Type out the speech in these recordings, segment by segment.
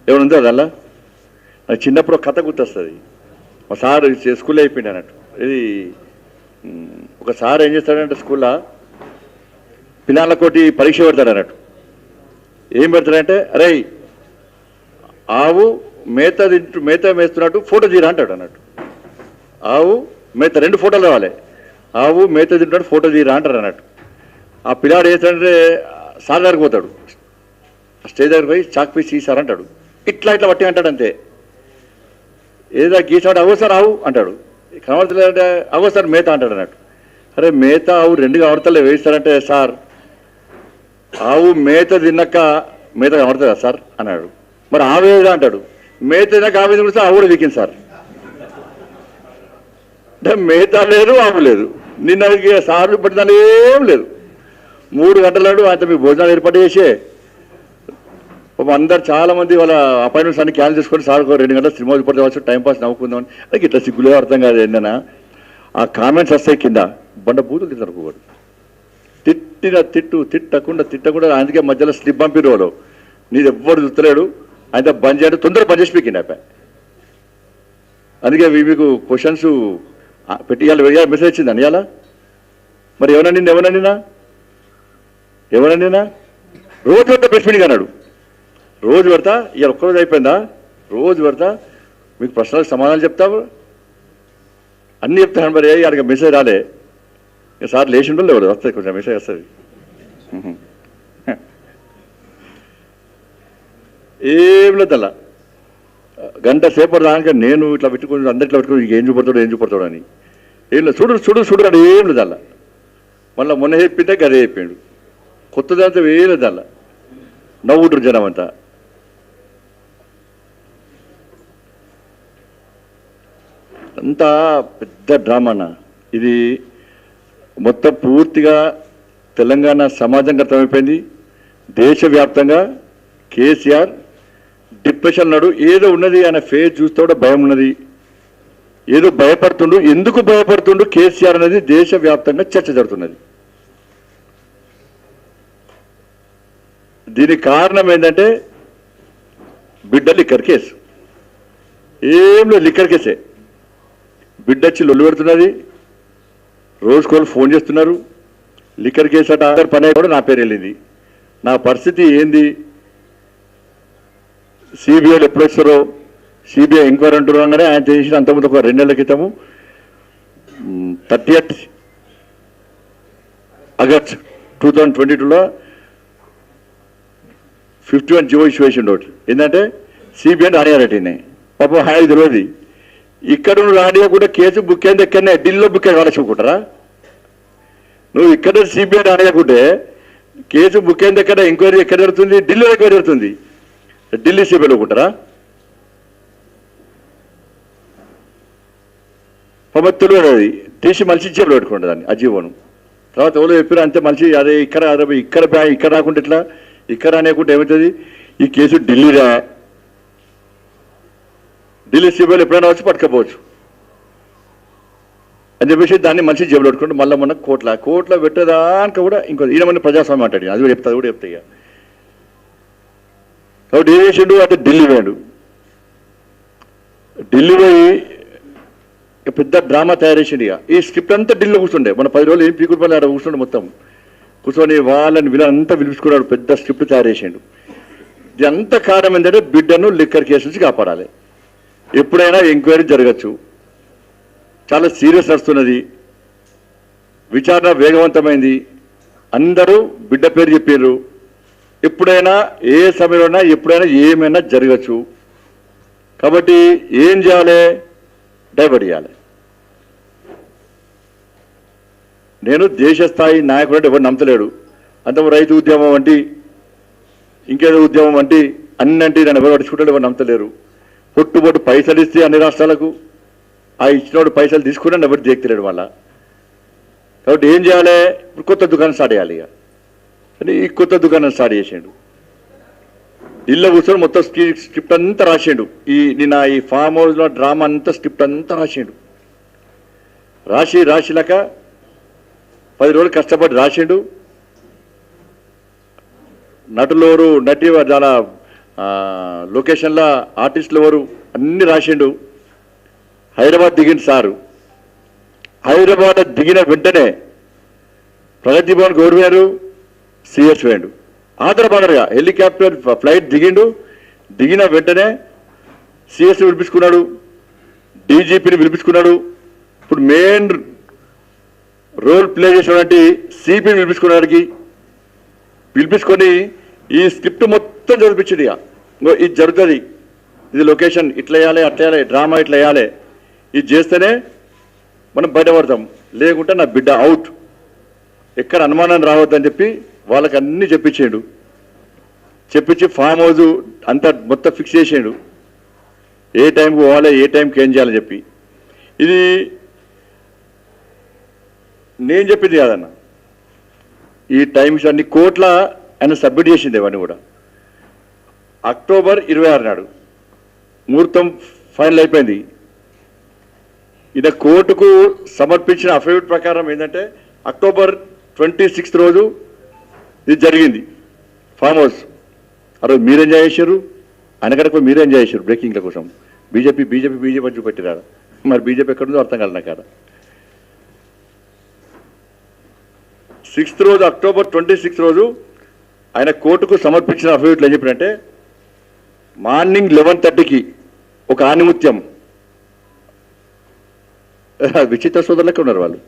ఏమైనా ఉందో అదల్లా నాకు చిన్నప్పుడు కథ గుర్తొస్తుంది. మా సార్ స్కూల్లో అయిపోయింది అన్నట్టు. ఇది ఒక సార్ ఏం చేస్తాడంటే స్కూల్లో పిల్లలకోటి పరీక్ష పెడతాడు అన్నట్టు. ఏం పెడతాడంటే అరే ఆవు మేత మేస్తున్నట్టు ఫోటో తీరా అంటాడు అన్నట్టు. ఆవు మేత 2 ఫోటోలు రావాలి. ఆవు మేత తింటున్నట్టు ఫోటో తీరా అంటారు అన్నట్టు. ఆ పిల్లాడు ఏంటంటే సార్ దగ్గరికి పోతాడు. స్టేజ్ దగ్గరికి పోయి చాక్ పీస్ తీసారు అంటాడు. ఇట్లా పట్టి అంటాడు అంతే. ఏదో గీసాడు అవో సార్ ఆవు అంటాడు. కనబడతలేదంటే అవో సార్ మేత అంటాడు అన్నట్టు. అరే మేత ఆవు 2 కనబడతలే వేయిస్తారంటే సార్ ఆవు మేత తిన్నాక మేత కనబడుతుందా సార్ అన్నాడు. మరి ఆవేదా అంటాడు. మేత తిన్నాక ఆవేద కూడా ఆవు కూడా వీకింది సార్ అంటే మేత లేదు ఆవు లేదు. నిన్న సార్ పట్టిన ఏం లేదు. 3 గంటలాడు అంత మీ భోజనాలు ఏర్పాటు చేసే అందరు చాలా మంది వాళ్ళ అపాయింట్మెంట్స్ అన్ని క్యాన్సిల్ చేసుకొని సార్ 2 గంటల సినిమా పడితే టైంపాస్ నవ్వుకుందామని నాకు ఇట్లా సిగ్గులే అర్థం కాదు. ఏంటన్నా ఆ కామెంట్స్ వస్తాయి కింద బండ బూతులు తింటారు. తిట్టకుండా అందుకే మధ్యలో స్లిప్ పంపిరు వాళ్ళు. నీది ఎవ్వరు చూస్తలేడు ఆయన బంద్ చేయడం తొందరగా బంద్ చేసి పెట్టింది అయిపోయి. అందుకే మీకు క్వశ్చన్స్ పెట్టి మెసేజ్ వచ్చిందండి ఇవాళ. మరి ఎవరన్నా రోజు పెడతా ప్రెస్ మీటింగ్ అన్నాడు. రోజు పెడతా ఇవాళ ఒక్కరోజు అయిపోయిందా? రోజు పెడతా మీకు ప్రశ్నలకు సమాధానాలు చెప్తావు అన్నీ చెప్తాను. మరి అడిగ మెసేజ్ రాలే సార్ లేచిండో లేవు వస్తుంది కొంచెం మెసేజ్ వస్తుంది. ఏం లేదల్లా గంట సేపటి దాకా నేను ఇట్లా పెట్టుకుని అందరిట్లో పెట్టుకుని ఏం చూపడతాడు అని ఏం లేదు. చూడు అని ఏం లేదు అలా. మళ్ళీ మొన్న చెప్పిందే గదే చెప్పిండు. కొత్తదంతా ఏం లేదు అలా. నవ్వుంటారు జనం అంతా. అంతా పెద్ద డ్రామానా ఇది. మొత్తం పూర్తిగా తెలంగాణ సమాజం గతమైపోయింది. దేశవ్యాప్తంగా కేసీఆర్ డిప్రెషన్ ఉన్నాడు. ఏదో ఉన్నది ఆయన ఫేస్ చూస్తే కూడా భయం ఉన్నది. ఏదో భయపడుతుండు. ఎందుకు భయపడుతుండు కేసీఆర్ అనేది దేశవ్యాప్తంగా చర్చ జరుగుతున్నది. దీనికి కారణం ఏంటంటే బిడ్డ లిక్కర్ కేసు. ఏం లేదు లిక్కర్ కేసే. బిడ్డ వచ్చి లొల్లు పెడుతున్నది. రోజుకోళ్ళు ఫోన్ చేస్తున్నారు. లిక్కర్ కేసు అట అందరు పని కూడా నా పేరు వెళ్ళింది. నా పరిస్థితి ఏంది? సిబిఐలు ఎప్పుడు వస్తారో సిబిఐ ఎంక్వైరీ అంటున్నాగానే ఆయన చేసిన అంతకుముందు ఒక 2 నెలల క్రితము 30th August 2022లో 51 జీవో ఇష్యూ చేసిండు. ఒకటి ఏంటంటే సిబిఐ రానియారటినే పాపం హాయి తెలియదు. ఇక్కడ నువ్వు రానియకుండా కేసు బుక్ అయింది ఎక్కడనే ఢిల్లీలో బుక్ అయ్యి వాళ్ళచుకుంటారా? నువ్వు ఇక్కడ సిబిఐ రానియకుంటే కేసు బుక్ అయింది ఎక్కడ ఎంక్వైరీ ఎక్కడ జరుగుతుంది? ఢిల్లీలో ఎంక్వైరీ జరుగుతుంది. ఢిల్లీ సిబిఐలో ఉంటారా? పమత్తులు అది తీసి మనిషి జేబులో పెట్టుకుంటుంది దాన్ని ఆ జీవోను. తర్వాత ఎవరో చెప్పారు అంతే మనిషి అదే ఇక్కడ రాకుండా ఇట్లా ఇక్కడ అనేకుంటే ఏమవుతుంది? ఈ కేసు ఢిల్లీ సిబిఐలో ఎప్పుడైనా వచ్చి పట్టుకపోవచ్చు అని చెప్పేసి దాన్ని మనిషి జేబులో పెట్టుకుంటే మళ్ళీ మొన్న కోట్ల పెట్టేదానికి కూడా ఇంకో ఈయన ప్రజాస్వామ్యం అంటాడు. అది కూడా చెప్తా ఇక. కాబట్టి ఏం చేసిండు అంటే ఢిల్లీ పోయాడు. ఢిల్లీ పోయి పెద్ద డ్రామా తయారు చేసిండు. ఇక ఈ స్క్రిప్ట్ అంతా ఢిల్లీలో కూర్చుండే. మన 10 రోజులు ఏం పీకుడు పని ఆడ కూర్చుండే. మొత్తం కూర్చొని వీళ్ళంతా పిలుచుకున్నాడు. పెద్ద స్క్రిప్ట్ తయారు చేసిండు. ఇది అంత కారణం ఏంటంటే బిడ్డను లిక్కర్ కేసు నుంచి కాపాడాలి. ఎప్పుడైనా ఎంక్వైరీ జరగచ్చు. చాలా సీరియస్ వస్తున్నది. విచారణ వేగవంతమైంది. అందరూ బిడ్డ పేరు చెప్పారు. ఎప్పుడైనా ఏ సమయంలోనా ఎప్పుడైనా ఏమైనా జరగచ్చు. కాబట్టి ఏం చేయాలి? డైవర్ట్ చేయాలి. నేను దేశ స్థాయి నాయకుడు అంటే ఎవరు నమ్మలేడు. అంత రైతు ఉద్యమం వంటి ఇంకేదో ఉద్యమం వంటి అన్నంటి నన్ను ఎవరు పట్టించుకుంటాడు ఎవరు నమ్మలేరు. పొట్టుబొట్టు పైసలు ఇస్తే అన్ని రాష్ట్రాలకు ఆ ఇచ్చినోడు పైసలు తీసుకుని ఎవరు దేక్తలేడు మళ్ళా. కాబట్టి ఏం చేయాలి? ఇప్పుడు కొత్త దుకాణం స్టార్ట్ చేయాలి. ఇక అని ఈ కొత్త దుకాణం స్టార్ట్ చేసిండు. ఇళ్ళ కూర్చొని మొత్తం స్క్రిప్ట్ అంతా రాసిండు. నిన్న ఈ ఫామ్ హౌస్లో డ్రామా అంతా స్క్రిప్ట్ అంతా రాసిండు. రాసిలాక 10 రోజులు కష్టపడి రాసిండు. నటులోరు నటి చాలా లొకేషన్లో ఆర్టిస్టులు ఎవరు అన్ని రాసిండు. హైదరాబాద్ దిగిన సారు. హైదరాబాద్ దిగిన వెంటనే ప్రగతి భవన్ గౌరవారు సిఎస్ వేయండు. ఆధారబాదరగా హెలికాప్టర్ ఫ్లైట్ దిగిండు. దిగిన వెంటనే సిఎస్ పిలిపించుకున్నాడు, డీజీపీని పిలిపించుకున్నాడు. ఇప్పుడు మెయిన్ రోల్ ప్లే చేసినటువంటి సిపిని పిలిపించుకున్నాడికి పిలిపించుకొని ఈ స్క్రిప్ట్ మొత్తం చదివించింది. ఇది జరుగుతుంది, ఇది లొకేషన్ ఇట్లా వేయాలి, అట్లా వేయాలి, డ్రామా ఇట్లా వేయాలి, ఇది చేస్తేనే మనం బయటపడతాం, లేకుంటే నా బిడ్డ అవుట్, ఎక్కడ అనుమానం రావద్దని చెప్పి వాళ్ళకి అన్నీ చెప్పించాడు. చెప్పించి ఫామ్ హౌస్ అంతా మొత్తం ఫిక్స్ చేసాడు, ఏ టైంకి పోవాలి, ఏ టైంకి ఏం చేయాలని చెప్పి. ఇది నేను చెప్పింది కాదన్న, ఈ టైమ్స్ అన్ని కోట్ల ఆయన సబ్మిట్ చేసింది. ఇవన్నీ కూడా అక్టోబర్ 26 నాడు ముహూర్తం ఫైనల్ అయిపోయింది. ఇది కోర్టుకు సమర్పించిన అఫిడవిట్ ప్రకారం ఏంటంటే అక్టోబర్ 26 రోజు ఇది జరిగింది. ఫామ్ హౌస్ ఆ రోజు మీరు ఎంజాయ్ చేశారు, ఆయనకడకు మీరు ఎంజాయ్ చేశారు బ్రేకింగ్ల కోసం. బీజేపీ చూపెట్టిరాడు. మరి బీజేపీ ఎక్కడుందో అర్థం కాదు నాకు. 6th రోజు అక్టోబర్ 26 రోజు ఆయన కోర్టుకు సమర్పించిన అఫిడవిట్లు ఏం చెప్పినంటే మార్నింగ్ 11:30కి ఒక ఆనిముత్యం, విచిత్ర సోదరులకే ఉన్నారు వాళ్ళు,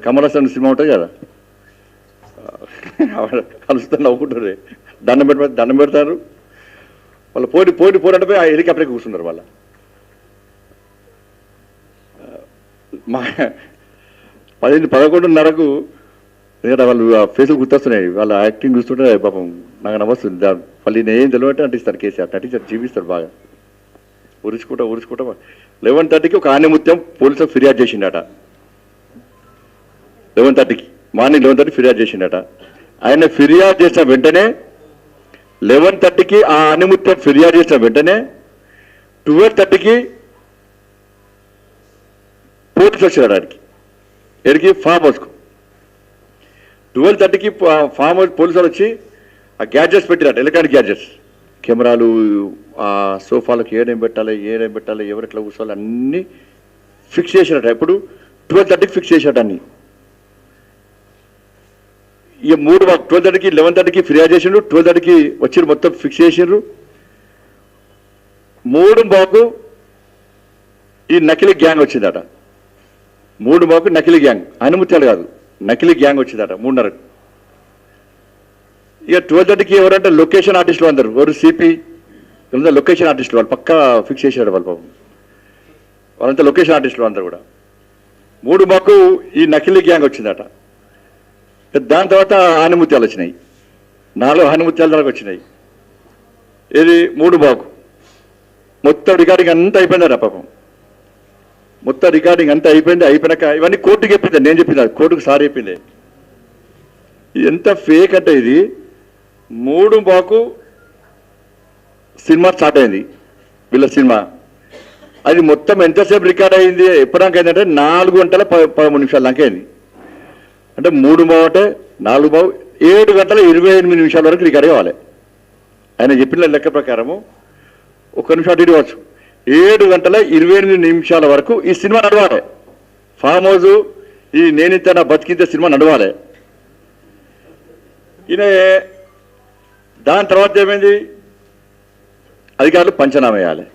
కమల్ హాసన్ సినిమా ఉంటుంది కదా, కలుస్తూ నవ్వుకుంటారు, దండం పెడతారు వాళ్ళు, పోరంటే పోయి ఆ హెలికాప్టర్కి కూర్చున్నారు. వాళ్ళ మా 11:30కు ఎందుకంటే వాళ్ళు ఆ ఫేసులు గుర్తొస్తున్నాయి, వాళ్ళ యాక్టింగ్ చూస్తుంటే పాపం నాకు నవ్వొస్తుంది. మళ్ళీ నేనేం తెలియటే అంటిస్తారు, కేసీఆర్ నటించారు, జీవిస్తారు బాగా, ఉరుచుకుంటా 11:30కి ఒక ఆనిముత్యం పోలీసులకు ఫిర్యాదు చేసిండట. 11:30కి మార్నింగ్ 11:30 ఫిర్యాదు చేసిండట. ఆయన ఫిర్యాదు చేసిన వెంటనే 11:30కి ఆ ఆనిముత్యం ఫిర్యాదు చేసిన వెంటనే 12:30కి పోలీసులు వచ్చారు ఆయనకి, ఎడికి ఫామ్ హౌస్కు. 12:30కి ఫామ్ హౌస్ పోలీసులు వచ్చి ఆ గ్యాడ్జెట్స్ పెట్టినట్టు, ఎలక్ట్రానిక్ గ్యాడ్జెట్స్, కెమెరాలు, ఆ సోఫాలకు ఏడేం పెట్టాలి, ఎవరు ఎట్లా కూర్చోవాలి అన్నీ ఫిక్స్ చేసినట్టు. ఇప్పుడు 12:30కి ఫిక్స్ చేసినట్టు అన్ని. ఇక 12:30కి 11:30కి ఫిర్యాదు చేసిండ్రు, 12:30కి వచ్చి మొత్తం ఫిక్స్ చేసిండ్రు. 3:00కు ఈ నకిలీ గ్యాంగ్ వచ్చిందట. 3:00కు నకిలీ గ్యాంగ్, అనుమత్యాలు కాదు, నకిలీ గ్యాంగ్ వచ్చిందట 3:30కు. ఇక 12:30కి ఎవరంటే లొకేషన్ ఆర్టిస్టులు అందరు, ఎవరు సిపి లొకేషన్ ఆర్టిస్టులు, వాళ్ళు పక్కా ఫిక్స్ చేశారు వాళ్ళు పాపం, వాళ్ళంతా లొకేషన్ ఆర్టిస్టులు అందరు కూడా. 3:00కు ఈ నకిలీ గ్యాంగ్ వచ్చిందట. దాని తర్వాత ఆనిముత్యాలు వచ్చినాయి, 4 ఆనిముత్యాల దాకా వచ్చినాయి. ఇది 3:00కు మొత్తం రికార్డింగ్ అంతా అయిపోయిందట పాపం, మొత్తం రికార్డింగ్ అంతా అయిపోయినాక ఇవన్నీ కోర్టుకి చెప్పింది, నేను చెప్పింది కోర్టుకు సార్ చెప్పింది. ఇది ఎంత ఫేక్ అంటే, ఇది 3:00కు సినిమా స్టార్ట్ అయింది వీళ్ళ సినిమా. అది మొత్తం ఎంతసేపు రికార్డ్ అయింది, ఎప్పటిదాకా అయిందంటే 4 గంటల 13 నిమిషాల దాకా అయింది. అంటే 3:00 అంటే 4:00 7 గంటల 28 నిమిషాల వరకు రికార్డ్ కావాలి. ఆయన చెప్పిన లెక్క ప్రకారము 1 నిమిషం అటు ఇవ్వచ్చు, 7 గంటల 28 నిమిషాల వరకు ఈ సినిమా నడవాలి. ఫామ్ హౌస్ ఈ నేనింత నా బతికింత సినిమా నడవాలి. ఈయన దాని తర్వాత ఏమైంది, అధికారులు పంచనామా వేయాలి.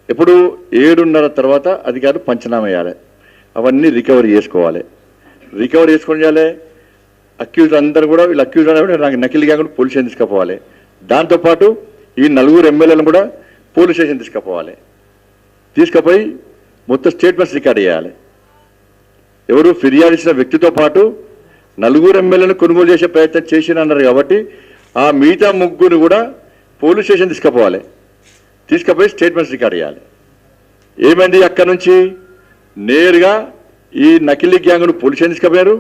ఎప్పుడు 7:30 తర్వాత అధికారులు పంచనామా వేయాలి, అవన్నీ రికవరీ చేసుకోవాలి. రికవరీ చేసుకొని చేయాలి. అక్యూజ్ అందరూ కూడా, వీళ్ళు అక్యూజ్ నాకు నకిలీ గ్యాంగ్ పోలీస్ స్టేషన్ తీసుకుపోవాలి. దాంతోపాటు ఈ 4 ఎమ్మెల్యేలను కూడా పోలీస్ స్టేషన్ తీసుకుపోవాలి. తీసుకుపోయి మొత్తం స్టేట్మెంట్స్ రికార్డ్ చేయాలి. ఎవరు ఫిర్యాదు ఇచ్చిన వ్యక్తితో పాటు 4 ఎమ్మెల్యేలను కొనుగోలు చేసే ప్రయత్నం చేసినన్నారు కాబట్టి ఆ మిగతా 3 కూడా పోలీస్ స్టేషన్ తీసుకుపోవాలి. తీసుకుపోయి స్టేట్మెంట్స్ రికార్డ్ చేయాలి. ఏమైంది, అక్కడి నుంచి నేరుగా ఈ నకిలీ గ్యాంగ్ను పోలీస్ స్టేషన్ తీసుకుపోయారు,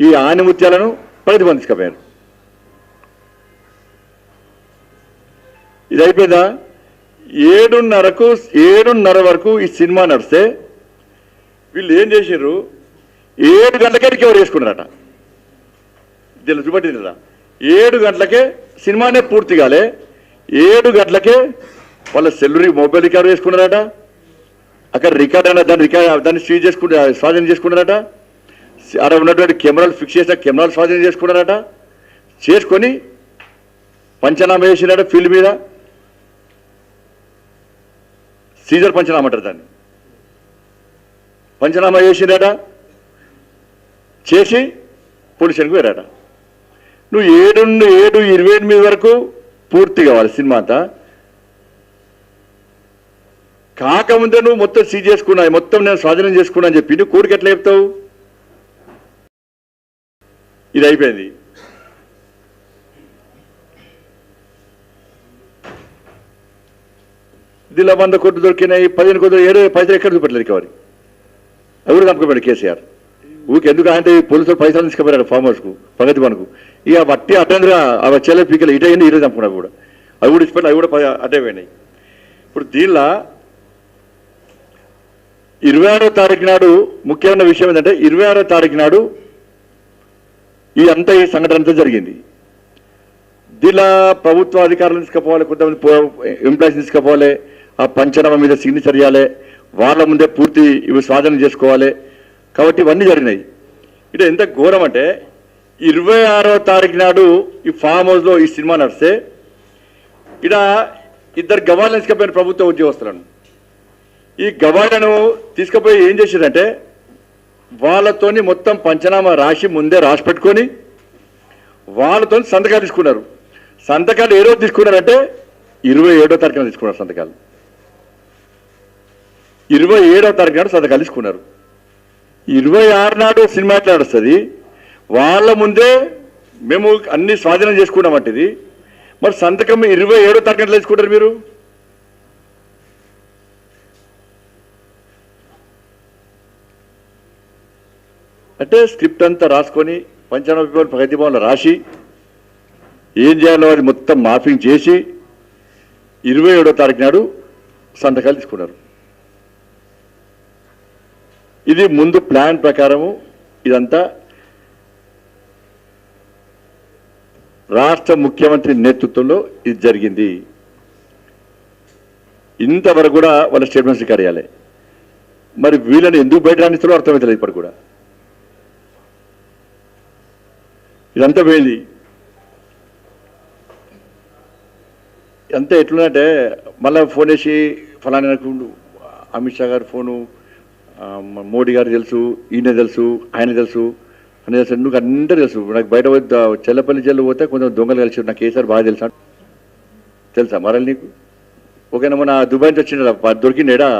ఈ ఆనిముత్యాలను ప్రతిబంధ తీసుకుపోయారు. ఇది అయిపోయిందా? 7:30 వరకు ఈ సినిమా నడిస్తే వీళ్ళు ఏం చేశారు, 7 గంటలకే రికవర్ చేసుకున్నారట. దీన్ని చూపట్టిందా, 7 గంటలకే సినిమానే పూర్తి కాలే, 7 గంటలకే వాళ్ళ సెల్లుని మొబైల్ రికార్డు చేసుకున్నారట, అక్కడ రికార్డ్ అయినా దాన్ని సీజ్ చేసుకుంటే స్వాధీనం చేసుకున్నారట, అక్కడ ఉన్నటువంటి కెమెరాలు ఫిక్స్ చేసిన కెమెరాలు స్వాధీనం చేసుకున్నారట, చేసుకొని పంచనామా చేసినారట ఫీల్డ్ మీద, సీజర్ పంచనామా అంటారు దాన్ని, పంచనామా చేసినారట, చేసి పోలీస్ స్టేషన్కి వెళ్ళారట. నువ్వు 7-7:28 వరకు పూర్తి కావాలి సినిమా అంతా, కాకముందే నువ్వు మొత్తం సీజ్ చేసుకున్నా, మొత్తం నేను స్వాధీనం చేసుకున్నా అని చెప్పి నువ్వు కోర్టుకి ఎట్లా చెప్తావు? ఇది అయిపోయింది. దీనిలో 100 కోట్లు దొరికినాయి, 15 కోట్లు, 7 పైసలు ఎక్కడ చూపెట్టలేదు రికవరీ, అవి కూడా చంపుకోపోయాడు కేసీఆర్. ఊరికి ఎందుకు అంటే పోలీసులు పైసలు తీసుకుపోయారు ఫామ్ హౌస్కు, ప్రగతి పనుకు, ఇక వట్టి అటెండ్గా అవి చెల్లె పీకలు ఇటు అయ్యింది, ఈరోజు చంపుకున్నావు కూడా, అవి కూడా ఇచ్చిపోయి అవి కూడా అటే పోయినాయి. ఇప్పుడు దీనిలో 26వ తారీఖు నాడు ముఖ్యమైన విషయం ఏంటంటే, 26వ తారీఖు నాడు ఈ సంఘటన అంతా జరిగింది. దీనిలో ప్రభుత్వ అధికారులు తీసుకుపోవాలి, కొంతమంది ఎంప్లాయీస్ తీసుకుపోవాలి, ఆ పంచనామా మీద సిగ్నేచర్ చేయాలి, వాళ్ళ ముందే పూర్తి ఇవి స్వాధీనం చేసుకోవాలి. కాబట్టి ఇవన్నీ జరిగినాయి. ఇది ఎంత ఘోరం అంటే 26వ తారీఖు నాడు ఈ ఫామ్ హౌస్లో ఈ సినిమా నడిస్తే ఇక్కడ 2 గవాళ్ళని తీసుకుపోయిన ప్రభుత్వ ఉద్యోగస్తులను, ఈ గవాళ్ళను తీసుకుపోయి ఏం చేశారంటే వాళ్ళతోని మొత్తం పంచనామా రాసి ముందే రాసి పెట్టుకొని వాళ్ళతో సంతకాలు తీసుకున్నారు. సంతకాలు ఏ రోజు తీసుకున్నారంటే 27వ తారీఖున తీసుకున్నారు సంతకాలు, 27వ తారీఖు నాడు సంతకాలు తీసుకున్నారు. 26 నాడు సినిమా ఎట్లా నడుస్తుంది? వాళ్ళ ముందే మేము అన్ని స్వాధీనం చేసుకున్నామంటది, మరి సంతకం 27వ తారీఖు ఎట్లా తీసుకుంటారు మీరు? అంటే స్క్రిప్ట్ అంతా రాసుకొని పంచనామా పేపర్ ప్రగతి భవన్లో రాసి ఏం చేయాలో అది మొత్తం మార్పింగ్ చేసి 27వ తారీఖు నాడు సంతకాలు తీసుకున్నారు. ఇది ముందు ప్లాన్ ప్రకారము ఇదంతా రాష్ట్ర ముఖ్యమంత్రి నేతృత్వంలో ఇది జరిగింది. ఇంతవరకు కూడా వాళ్ళ స్టేట్మెంట్స్ రికార్డ్ చేయాలి. మరి వీళ్ళని ఎందుకు బయట రాణిస్తారో అర్థమవుతలేదు ఇప్పటికి కూడా. ఇదంతా పోయింది. అంతా ఎట్లుందంటే మళ్ళీ ఫోన్ వేసి ఫలానా అమిత్ షా గారి ఫోను, మోడీ గారు తెలుసు, ఈయన తెలుసు, ఆయన తెలుసు అని తెలుసు, నువ్వు అందరూ తెలుసు. నాకు బయట చెల్లపల్లి జైలు పోతే కొంచెం దొంగలు కలిసి నాకు కేసీఆర్ బాగా తెలుసా మరల్ నీకు? ఓకేనా, మన దుబాయ్ నుంచి వచ్చిండు దొరికిండేడా,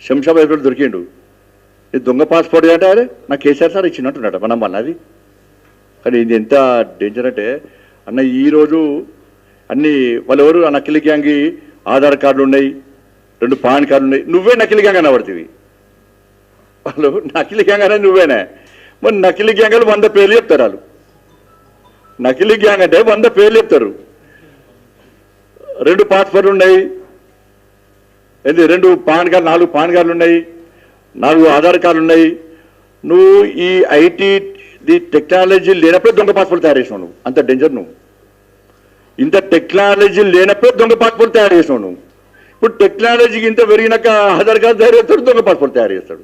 శంషాబాద్ కూడా దొరికిండు. ఇది దొంగ పాస్పోర్ట్ అంటే అదే నాకు కేసీఆర్ సార్ ఇచ్చినట్టున్నాడు మనం మళ్ళీ. అది కానీ ఇది ఎంత డేంజర్ అంటే అన్న, ఈరోజు అన్ని వాళ్ళు ఎవరు ఆ నకిలీ గ్యాంగ్ ఆధార్ కార్డులు ఉన్నాయి, 2 పాన్ కార్డులు ఉన్నాయి, నువ్వే నకిలీ గ్యాంగ్ అనబడుతుంది. వాళ్ళు నకిలీ గ్యాంగ్ అనేది నువ్వేనే. మరి నకిలీ గ్యాంగ్లు 100 పేర్లు చెప్తారు వాళ్ళు. నకిలీ గ్యాంగ్ అంటే 100 పేర్లు చెప్తారు. 2 పాస్పోర్ట్లు ఉన్నాయి, 2 పాన్ కార్డు, 4 పాన్ కార్డులు ఉన్నాయి, 4 ఆధార్ కార్డులు ఉన్నాయి. నువ్వు ఈ ఐటీ టెక్నాలజీ లేనప్పుడే దొంగ పాస్పోర్ట్ తయారు చేసినావు నువ్వు. అంత డేంజర్ నువ్వు. ఇంత టెక్నాలజీ లేనప్పుడే దొంగ పాస్పోర్ట్ తయారు చేసినావు నువ్వు. ఇప్పుడు టెక్నాలజీకి ఇంత పెరిగినాక ఆధార్ కార్డు తయారు చేస్తాడు, దొంగ పాస్పోర్ట్ తయారు చేస్తాడు.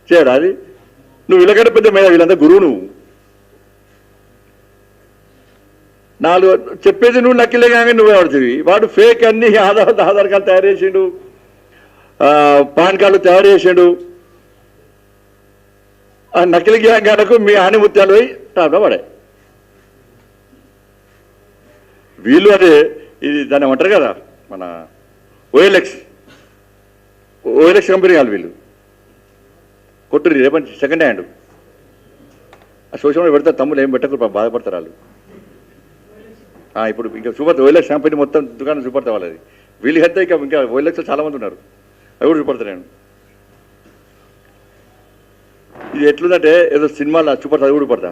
చేయరా అది? నువ్వు వీళ్ళకంటే పెద్ద మీద వీళ్ళంతా గురువు నువ్వు. 4 చెప్పేది నువ్వు నకిలే కానీ నువ్వే పడుతుంది. వాడు ఫేక్ అన్ని ఆధార్ కార్డు తయారు చేసిండు, పాన్ కార్డు తయారు చేసిండు. ఆ నకిలీ గ్యాంగాలకు మీ ఆనిముత్యాలు పోయి టాప్లో పడాయి. వీళ్ళు అదే ఇది దాన్ని ఏమంటారు కదా, మన ఓఎల్ఎక్స్ కంపెనీ వాళ్ళు వీళ్ళు కొట్టురు రేపటి సెకండ్ హ్యాండ్. ఆ సోషల్ మీడియా పెడతారు, తమ్ముళ్ళు ఏం పెట్టకు బాధపడతారు వాళ్ళు. ఇప్పుడు ఇంకా చూపడతారు ఓఎల్ఎక్స్ కంపెనీ మొత్తం దుకాణం చూపడతా వాళ్ళది. వీళ్ళు అయితే ఇంకా ఓఎల్ఎక్స్లో చాలామంది ఉన్నారు, అవి కూడా చూపడతారు. నేను ఇది ఎట్లుందంటే ఏదో సినిమాలో చూపడతా, అది కూడా పడతా.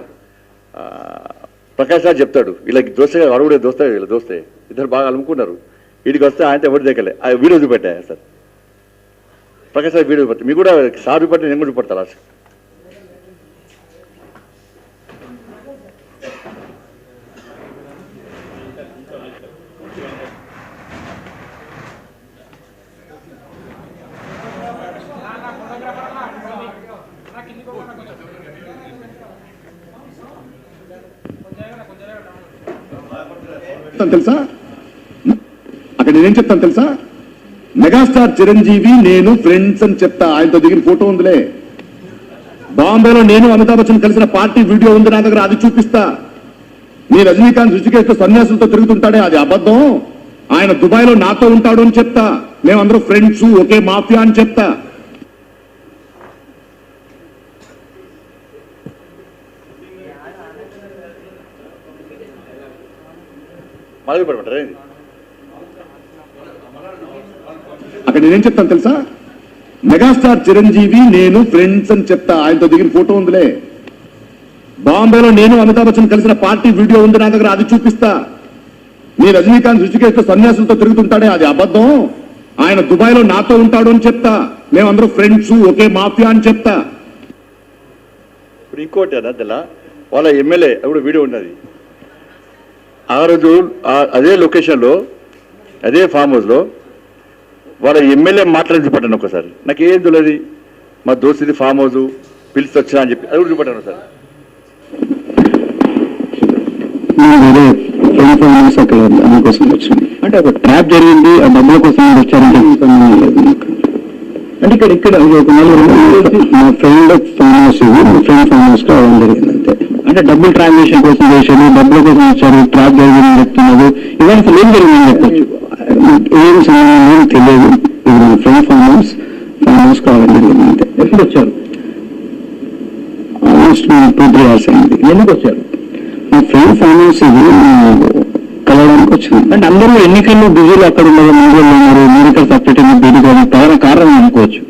ప్రకాష్ రాజ్ చెప్తాడు వీళ్ళకి దోస్తే, వాడు కూడా దోస్తాయి, వీళ్ళ దోస్తే ఇద్దరు బాగా అలుముకున్నారు. వీడికి వస్తే ఆయనతో ఎవరు దగ్గరలే ఆ వీడియో చూపెట్టా సార్. ప్రకాష్ రాజ్ వీడియో చూపెట్టారు, మీకు కూడా సార్ చూపెట్టి నేను కూడా చూపెడతా లాస్ట్. తెలుసా? అక్కడ నేనేం చెప్తాను తెలుసా? మెగాస్టార్ చిరంజీవి నేను ఫ్రెండ్స్ అని చెప్తా. ఆయనతో దిగిన ఫోటో ఉందిలే. బాంబేలో నేను అమితాబ్ బచ్చన్ కలిసిన పార్టీ వీడియో ఉంది నా దగ్గర, అది చూపిస్తా. మీ రజనీకాంత్ ఋషికేశ్తో సన్యాసులతో తిరుగుతుంటాడే, అది అబద్ధం. ఆయన దుబాయ్ లో నాతో ఉంటాడు అని చెప్తా. మేమందరూ ఫ్రెండ్స్, ఒకే మాఫియా అని చెప్తా. అక్కడ నేనేం చెప్తాను తెలుసా? మెగాస్టార్ చిరంజీవి నేను ఫ్రెండ్స్ అని చెప్తా. ఆయనతో దిగిన ఫోటో ఉందిలే. బాంబేలో నేను అమితాబ్ బచ్చన్ కలిసిన పార్టీ వీడియో ఉంది నా దగ్గర, అది చూపిస్తా. మీ రజనీకాంత్ ఋషికేశ్తో సన్యాసులతో తిరుగుతుంటాడే, అది అబద్ధం. ఆయన దుబాయ్ లో నాతో ఉంటాడు అని చెప్తా. మేమందరూ ఫ్రెండ్స్, ఒకే మాఫియా అని చెప్తా. ఇప్పుడు ఇంకోటి అన్నదిలా వాళ్ళ ఎమ్మెల్యే అప్పుడు వీడియో ఉన్నది. ఆ రోజు అదే లొకేషన్లో అదే ఫామ్ హౌస్లో వాళ్ళ ఎమ్మెల్యే మాట్లాడి చూపట్టాను ఒకసారి. నాకేం తెలియదు, మా దోస్తుది ఫామ్ హౌస్ పిలిచి వచ్చినా అని చెప్పి అది కూడా చూపట్టాను సార్. అందుకోసం వచ్చింది అంటే ఒక ట్రాప్ జరిగింది, ఆ డబ్బుల కోసం వచ్చారంటే అంటే ఇక్కడ ఒక నలుగురు మా friend farm house friend farm house రావడం జరిగింది అంతే. అంటే డబ్బులు ట్రాన్సాక్షన్ కోసం చేశారు, డబ్బుల కోసం వచ్చారు, ట్రాప్ జరిగిందని చెప్తున్నారు. ఇవన్నీ అసలు ఏం జరిగిందని చెప్పచ్చు, ఏం సంబంధం తెలియదు. ఇది మా ఫ్రెండ్ ఫామ్ హౌస్ రావడం జరిగింది అంతే. ఎప్పుడు వచ్చారు? ఆల్మోస్ట్ 2-3 hours అయింది. ఎందుకు వచ్చారు? మా ఫ్రెండ్ ఫామ్ హౌస్ కలవడానికి వచ్చింది. అంటే అందరూ ఎన్నికల్లో బిజీలో అక్కడ ఉన్నారు, ముందులో ఉన్నారు, మీరు ఇక్కడ సపరేట్ అయిన బీడీ ప్రధాన కారణం అనుకోవచ్చు.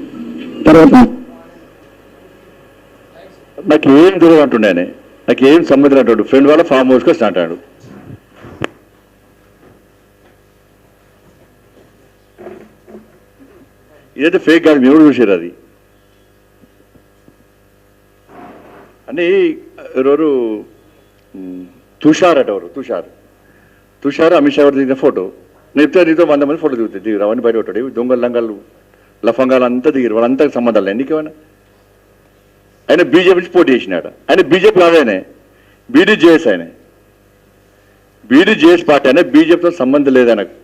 తర్వాత నాకు ఏం తెలియదు అంటుండే, నాకు ఏం సంబంధం అంటాడు. ఫ్రెండ్ వాళ్ళ ఫామ్ హౌస్కి వచ్చి అంటాడు. ఇదైతే ఫేక్ కాదు, మేము కూడా చూసారు అది అని. ఎవరు తుషార్ అట, ఎవరు తుషార్ అమిత్ షా గారు దిగిన ఫోటో. నేర్పితే నీతో 100 మంది ఫోటో దిగుతాయి, దిగురు అవన్నీ బయట కొట్టాడు. దొంగలు లంగాలు లఫంగాలు అంతా దిగిరు, వాళ్ళంతా సంబంధాలు ఎందుకేమైనా. ఆయన బీజేపీ నుంచి పోటీ చేసినాడు. ఆయన బీజేపీ కాదు, ఆయన బీడీజేఎస్. ఆయన బీడీజేఎస్ పార్టీ, ఆయన బీజేపీతో సంబంధం లేదు ఆయనకు.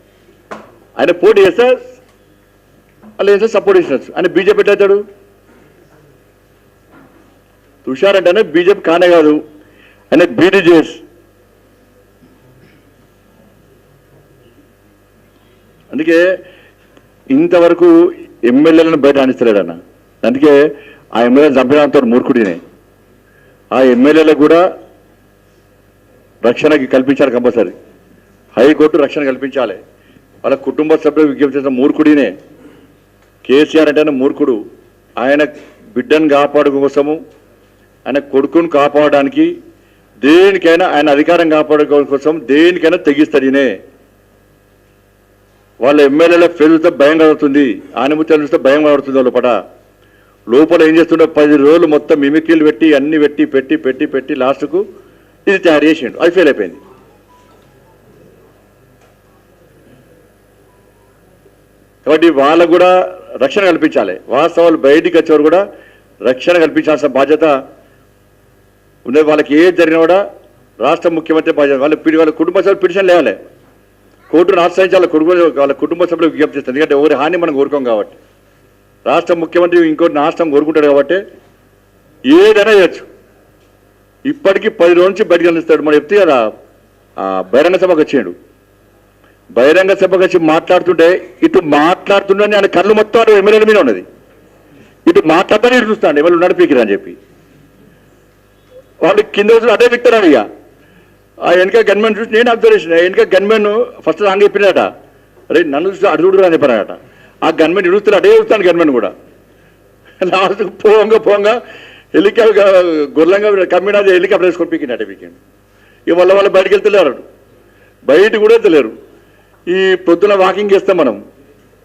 ఆయన పోటీ చేస్తే వాళ్ళు చేస్తే సపోర్ట్ చేసినచ్చు. ఆయన బీజేపీ ఎట్లయితాడు? తుషార్ అంటే బీజేపీ కానే కాదు, ఆయన బీడీజేఎస్. అందుకే ఇంతవరకు ఎమ్మెల్యేలను బయట అనిస్తలేడన్న. అందుకే ఆ ఎమ్మెల్యే చంపినంత మూర్ఖుడినే. ఆ ఎమ్మెల్యేలకు కూడా రక్షణ కల్పించాలి కంపల్సరీ. హైకోర్టు రక్షణ కల్పించాలి. వాళ్ళ కుటుంబ సభ్యులు విజ్ఞప్తి చేసిన మూర్ఖుడినే. కేసీఆర్ అంటే మూర్ఖుడు. ఆయన బిడ్డను కాపాడు కోసము, ఆయన కొడుకును కాపాడడానికి దేనికైనా, ఆయన అధికారం కాపాడుకోవడం కోసం దేనికైనా తెగిస్తాడినే. వాళ్ళ ఎమ్మెల్యేల ఫేస్ చూస్తే భయం కలుగుతుంది, ఆనుమత్యాలు చూస్తే భయం కలుగుతుంది. లోపల ఏం చేస్తుండే 10 రోజులు మొత్తం మిమిక్రీలు పెట్టి అన్ని పెట్టి లాస్ట్కు ఇది తయారు చేసిండు. అది ఫెయిల్ అయిపోయింది. కాబట్టి వాళ్ళకు కూడా రక్షణ కల్పించాలి. వాస్తవాలు బయటికి వచ్చేవారు కూడా రక్షణ కల్పించాల్సిన బాధ్యత ఉన్నది. వాళ్ళకి ఏది జరిగినా కూడా రాష్ట్ర ముఖ్యమంత్రి బాధ్యత. వాళ్ళ కుటుంబ సభ్యులు పిటిషన్ లేవాలి, కోర్టును ఆశ్రయించాలి. వాళ్ళ కుటుంబ సభ్యులకు విజ్ఞప్తి చేస్తుంది. ఎందుకంటే ఎవరి హాని మనం కోరుకోం కాబట్టి. రాష్ట్ర ముఖ్యమంత్రి ఇంకోటి నాశనం కోరుకుంటాడు కాబట్టి ఏదైనా చేయొచ్చు. ఇప్పటికీ 10 రోజుల నుంచి బయటకు అందిస్తాడు. మనం చెప్తే కదా, బహిరంగ సభకు వచ్చాడు. బహిరంగ సభకు వచ్చి మాట్లాడుతుంటే ఇటు మాట్లాడుతుండని ఆయన కళ్ళు మొత్తం ఎమ్మెల్యేల మీద ఉన్నది. ఇటు మాట్లాడతానే ఇటు చూస్తాడు ఎమ్మెల్యే ఉన్నాడు పీకిరా అని చెప్పి. వాళ్ళు కింద రోజులు అదే విక్తారు. ఇక ఆ వెనక గన్మెన్ చూసి నేను అబ్జర్వేషన్, వెనక గన్మెన్ ఫస్ట్ రాంగ్ చెప్పినట, అరే నన్ను చూసి అటు చూడరా అని చెప్పారట. ఆ గన్మెన్ ఇడుస్తాడు, అదే చూస్తాను గన్మెన్ కూడా. లాస్ట్ పోంగా హెలికాప్టర్ గొర్రెంగా కమ్మినాది హెలికాప్టర్ వేసుకొని పీకినట్టే పీకిండు. ఇక వాళ్ళు బయటకు వెళ్తలేరు, బయట కూడా వెళ్తలేరు. ఈ పొద్దున వాకింగ్ చేస్తాం మనం.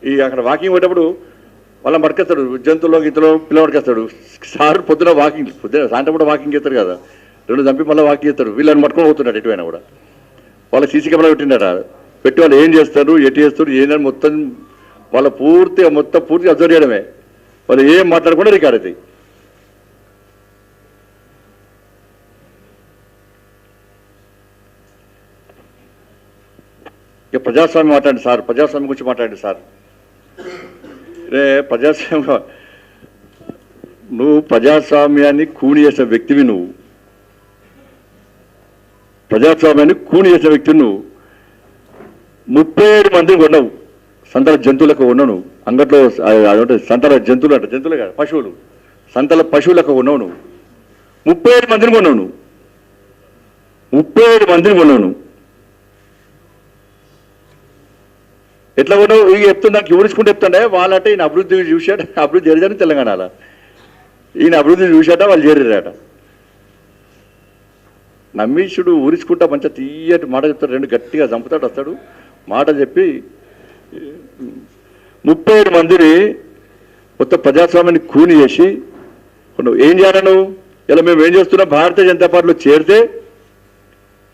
ఈ అక్కడ వాకింగ్ పోయేటప్పుడు వాళ్ళని పట్టుకొస్తాడు, జంతువులో గీతలో పిల్ల పట్టుకొస్తాడు. సార్ పొద్దున సాయంత్రం కూడా వాకింగ్ చేస్తారు కదా, 2 చంపి మళ్ళీ వాకింగ్ చేస్తాడు. వీళ్ళని పట్టుకొని పోతున్నాడు ఎటువైనా కూడా. వాళ్ళ సీసీ కెమెరా పెట్టిండట, పెట్టి వాళ్ళు ఏం చేస్తారు, ఎటు చేస్తారు, ఏంటని మొత్తం వాళ్ళ పూర్తిగా అబ్జర్వ్ చేయడమే. వాళ్ళు ఏం మాట్లాడకుండా రికార్డ్ అవుతాయి. ఇక ప్రజాస్వామ్యం మాట్లాడండి సార్, ప్రజాస్వామ్యం గురించి మాట్లాడండి సార్. రే ప్రజాస్వామ్యం, నువ్వు ప్రజాస్వామ్యాన్ని కూని చేసిన వ్యక్తివి, నువ్వు ప్రజాస్వామ్యాన్ని కూని చేసిన వ్యక్తివి నువ్వు. 37 మందిని కొన్నావు, సంతల జంతువులకు కొన్నావు నువ్వు. అంగట్లో అదంటే సంతల జంతువులు అంట, జంతువులు కాదు పశువులు, సంతల పశువులకు కొన్నావు నువ్వు. 37 మందిని కొన్నావు నువ్వు, 37 మందిని కొన్నావు నువ్వు. ఎట్లా కొన్నావు? ఇక చెప్తున్నా, నాకు ఊరించుకుంటూ చెప్తుండే. వాళ్ళంటే ఈయన అభివృద్ధి చూశాట, అభివృద్ధి జరిగాని తెలంగాణలో ఈయన అభివృద్ధిని చూశాట, వాళ్ళు చేరారట. నమ్మీషుడు ఊరించుకుంటా మంచిగా తీయటి మాట చెప్తాడు, 2 గట్టిగా చంపుతాడు, వస్తాడు మాట చెప్పి 37 మందిని మొత్తం ప్రజాస్వామ్యాన్ని కూని చేసి నువ్వు ఏం చేయాలి? నువ్వు ఇలా మేము ఏం చేస్తున్నాం, భారతీయ జనతా పార్టీలో చేరితే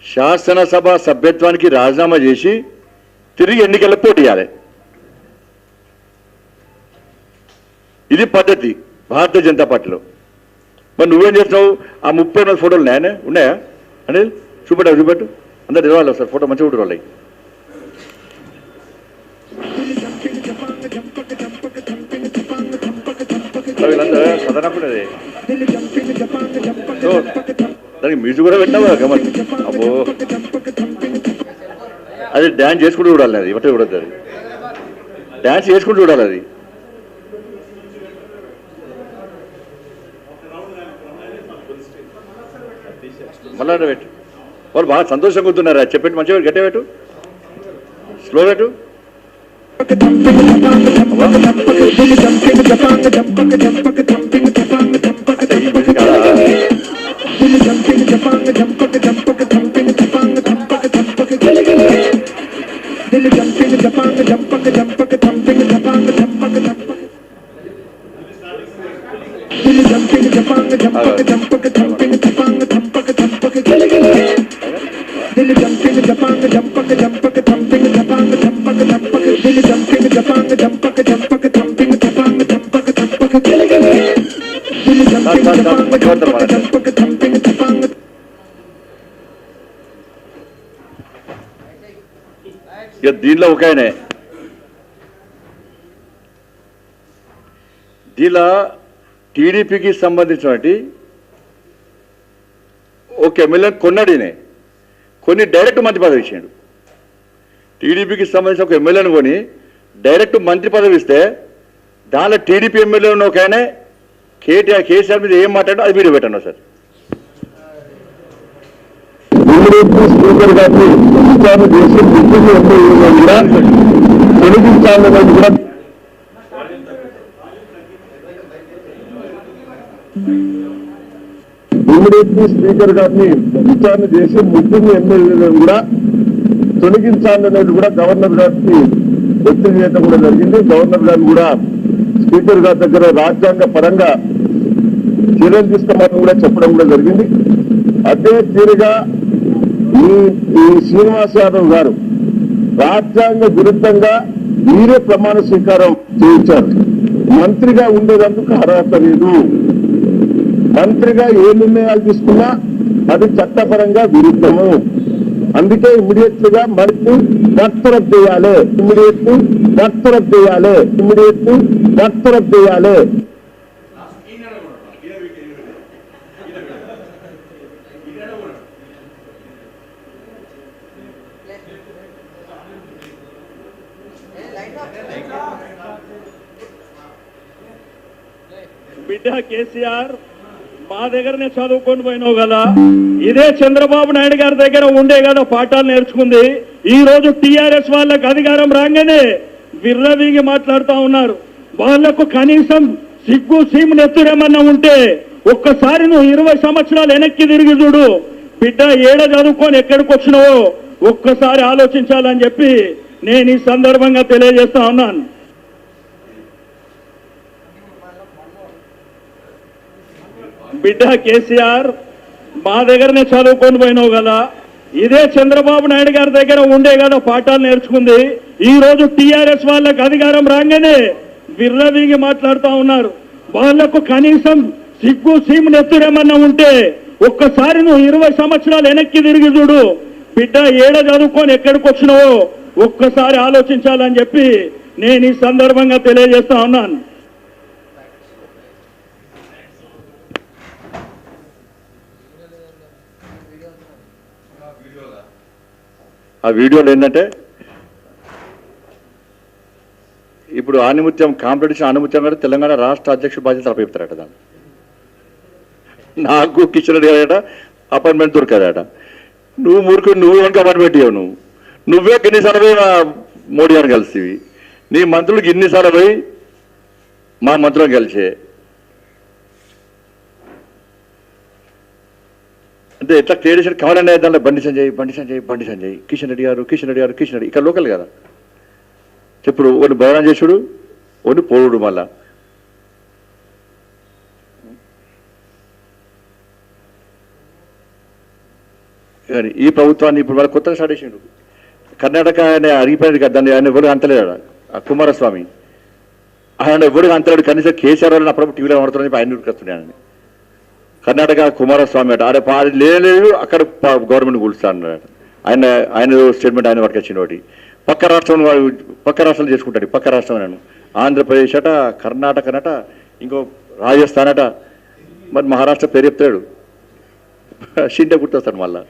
శాసనసభ సభ్యత్వానికి రాజీనామా చేసి తిరిగి ఎన్నికల్లో పోటీ చేయాలి. ఇది పద్ధతి భారతీయ జనతా పార్టీలో. మరి నువ్వేం చేస్తున్నావు? ఆ 30 మంది ఫోటోలు ఉన్నాయా అనిల్? చూపెట్టు అందరు తెలవాలి సార్, ఫోటో మంచిగా ఉంటుంది వాళ్ళకి. వీళ్ళంతా చదవనప్పుడే దానికి మ్యూజిక్ కూడా పెట్టినావు గమని. అబ్బో, అది డ్యాన్స్ చేసుకుంటూ చూడాలి, అది ఇవటే చూడద్దు, అది డ్యాన్స్ చేసుకుంటూ చూడాలి. అది మళ్ళా పెట్టు, వాళ్ళు బాగా సంతోషంగా కూర్చున్నారు. అది చెప్పండి, మంచిగా గట్టిగా పెట్టు, స్లో పెట్టు. దీనిలో ఒక ఆయనే, దీనిలో టీడీపీకి సంబంధించినటువంటి ఒక ఎమ్మెల్యే కొన్నాడినే కొన్ని డైరెక్ట్ మంత్రి పదవి ఇచ్చాడు. టీడీపీకి సంబంధించిన ఒక ఎమ్మెల్యేను కొని డైరెక్ట్ మంత్రి పదవి ఇస్తే దానిలో టీడీపీ ఎమ్మెల్యే ఉన్న ఒక ఆయన కేసీఆర్ మీద ఏం మాట్లాడో అది వీడియో పెట్టండి సార్. స్పీకర్ గారిని విచారణ చేసి కూడా తొలగించాలని కూడా ఇమ్మీడియట్లీ స్పీకర్ గారిని విచారణ చేసి ముగ్గురు ఎమ్మెల్యేలను కూడా తొలగించాలనేది కూడా గవర్నర్ గారికి ఒత్తిడి చేయడం కూడా జరిగింది. గవర్నర్ గారు కూడా స్పీకర్ గారి దగ్గర రాజ్యాంగ పరంగా చర్యలు తీసుకోమని కూడా చెప్పడం కూడా జరిగింది. అదే తీరుగా ఈ శ్రీనివాస్ యాదవ్ గారు రాజ్యాంగ విరుద్ధంగా మీరే ప్రమాణ స్వీకారం చేయించారు. మంత్రిగా ఉండేందుకు అర్హత లేదు. మంత్రిగా ఏ నిర్ణయాలు తీసుకున్నా అది చట్టపరంగా విరుద్ధము. అందుకే ఇమ్మీడియట్ గా మనకి బర్తరఫ్ చేయాలి, బర్తరఫ్ చేయాలి. బిడ్డ కేసీఆర్ మా దగ్గరనే చదువుకొని పోయినావు కదా, ఇదే చంద్రబాబు నాయుడు గారి దగ్గర ఉండే కదా పాఠాలు నేర్చుకుంది. ఈ రోజు టీఆర్ఎస్ వాళ్ళకి అధికారం రాగానే విర్రవీగి మాట్లాడుతూ ఉన్నారు. వాళ్లకు కనీసం సిగ్గు సీము నెత్తురేమన్నా ఉంటే ఒక్కసారి నువ్వు 20 సంవత్సరాలు వెనక్కి తిరిగి చూడు. బిడ్డ ఏడ చదువుకొని ఎక్కడికి వచ్చినావో ఒక్కసారి ఆలోచించాలని చెప్పి నేను ఈ సందర్భంగా తెలియజేస్తా ఉన్నాను. బిడ్డ కేసీఆర్ మా దగ్గరనే చదువుకొని పోయినావు కదా, ఇదే చంద్రబాబు నాయుడు గారి దగ్గర ఉండే కదా పాఠాలు నేర్చుకుంది. ఈ రోజు టీఆర్ఎస్ వాళ్ళకి అధికారం రాగానే విర్రవీగి మాట్లాడుతూ ఉన్నారు. వాళ్లకు కనీసం సిగ్గు సీము నెత్తురేమన్నా ఉంటే ఒక్కసారి నువ్వు 20 సంవత్సరాలు వెనక్కి తిరిగి చూడు. బిడ్డ ఏడ చదువుకొని ఎక్కడికి వచ్చినావో ఒక్కసారి ఆలోచించాలని చెప్పి నేను ఈ సందర్భంగా తెలియజేస్తా ఉన్నాను. ఆ వీడియోలో ఏంటంటే ఇప్పుడు ఆనిముత్యం కాంపిటీషన్ ఆనిముత్యం గారు తెలంగాణ రాష్ట్ర అధ్యక్షుడు బాధ్యత అప్పచెప్తారట దాన్ని. నాకు కిషన్ రెడ్డి గారట అపాయింట్మెంట్ దొరకదట. నువ్వు నువ్వు కనుక అపాయింట్మెంట్ ఇవ్వవు. నువ్వే ఎన్నిసార్లు పోయి మా మోడీ గారు కలిసివి, నీ మంత్రులకు ఇన్నిసార్లు పోయి మా మంత్రులను కలిసే. అంటే ఎట్లా క్రియేషన్ కావాలనే దాంట్లో బండి సంజయ్ కిషన్ రెడ్డి గారు ఇక్కడ లోకల్ కదా. చెప్పుడు ఒకటి బదనాం చేసుడు, ఒకటి పోడు. మళ్ళా కానీ ఈ ప్రభుత్వాన్ని ఇప్పుడు వాళ్ళ కొత్తగా స్టార్ట్ చేసిండు. కర్ణాటక ఆయన అరిగిపోయింది కదా, దాన్ని ఆయన ఎవరు అంతలేడు. ఆ కుమారస్వామి ఆయన ఎవరు అంతలేడు. కనీసం కేసీఆర్ వాళ్ళని అప్పుడప్పుడు టీవీలో పడుతున్నాయని ఆయన ఉరికొస్తున్నాయని. కర్ణాటక కుమారస్వామి అట ఆడ లేదు, అక్కడ గవర్నమెంట్ కూల్స్తా అన్నాడు. ఆయన స్టేట్మెంట్ ఆయన పట్టుకొచ్చిన ఒకటి. పక్క రాష్ట్రాలు చేసుకుంటాడు. పక్క రాష్ట్రం నేను ఆంధ్రప్రదేశ్ అట, కర్ణాటక అట, ఇంకో రాజస్థాన్ అట, మరి మహారాష్ట్ర పేరు చెప్తాడు. షింటే గుర్తొస్తాడు మళ్ళా.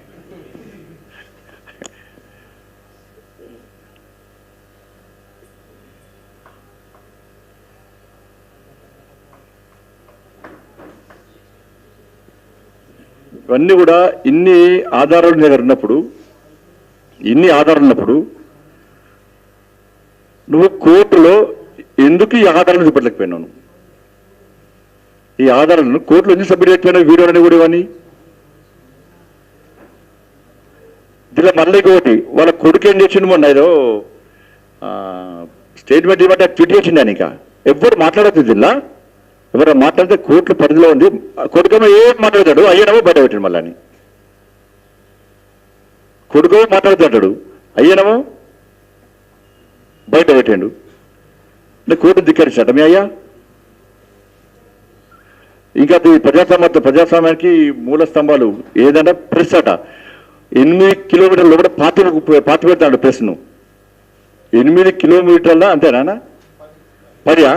ఇవన్నీ కూడా ఇన్ని ఆధారాలు దగ్గర ఉన్నప్పుడు నువ్వు కోర్టులో ఎందుకు ఈ ఆధారాలను చూపెట్టలేకపోయినావు? ఈ ఆధారాలను కోర్టులో ఎందుకు సబ్మిట్ చేయకపోయినావు? వీడియోలని కూడా ఇవన్నీ దీనిలో మళ్ళీ ఒకటి వాళ్ళ కొడుకు ఏం చేసిండు మొన్న ఏదో స్టేట్మెంట్ ఇవ్వమంటే ట్వీట్ చేసిండు. ఇక ఎవరు మాట్లాడద్దు దీనిలో. ఎవరు మాట్లాడితే కోర్టుల పరిధిలో ఉంది. కొడుకేమో ఏం మాట్లాడతాడు, అయ్యనేమో బయట పెట్టాడు. మళ్ళీ కొడుకేమో మాట్లాడుతాడు, అయ్యనేమో బయట పెట్టాడు. కోర్టు ధిక్కరించాట మీ అయ్యా. ఇంకా ప్రజాస్వామ్యానికి మూల స్తంభాలు ఏదంటే ప్రెస్ అట. 8 కిలోమీటర్ల కూడా పాతి పెడతాడు ప్రెస్ను. 8 కిలోమీటర్ల అంతేనా? 10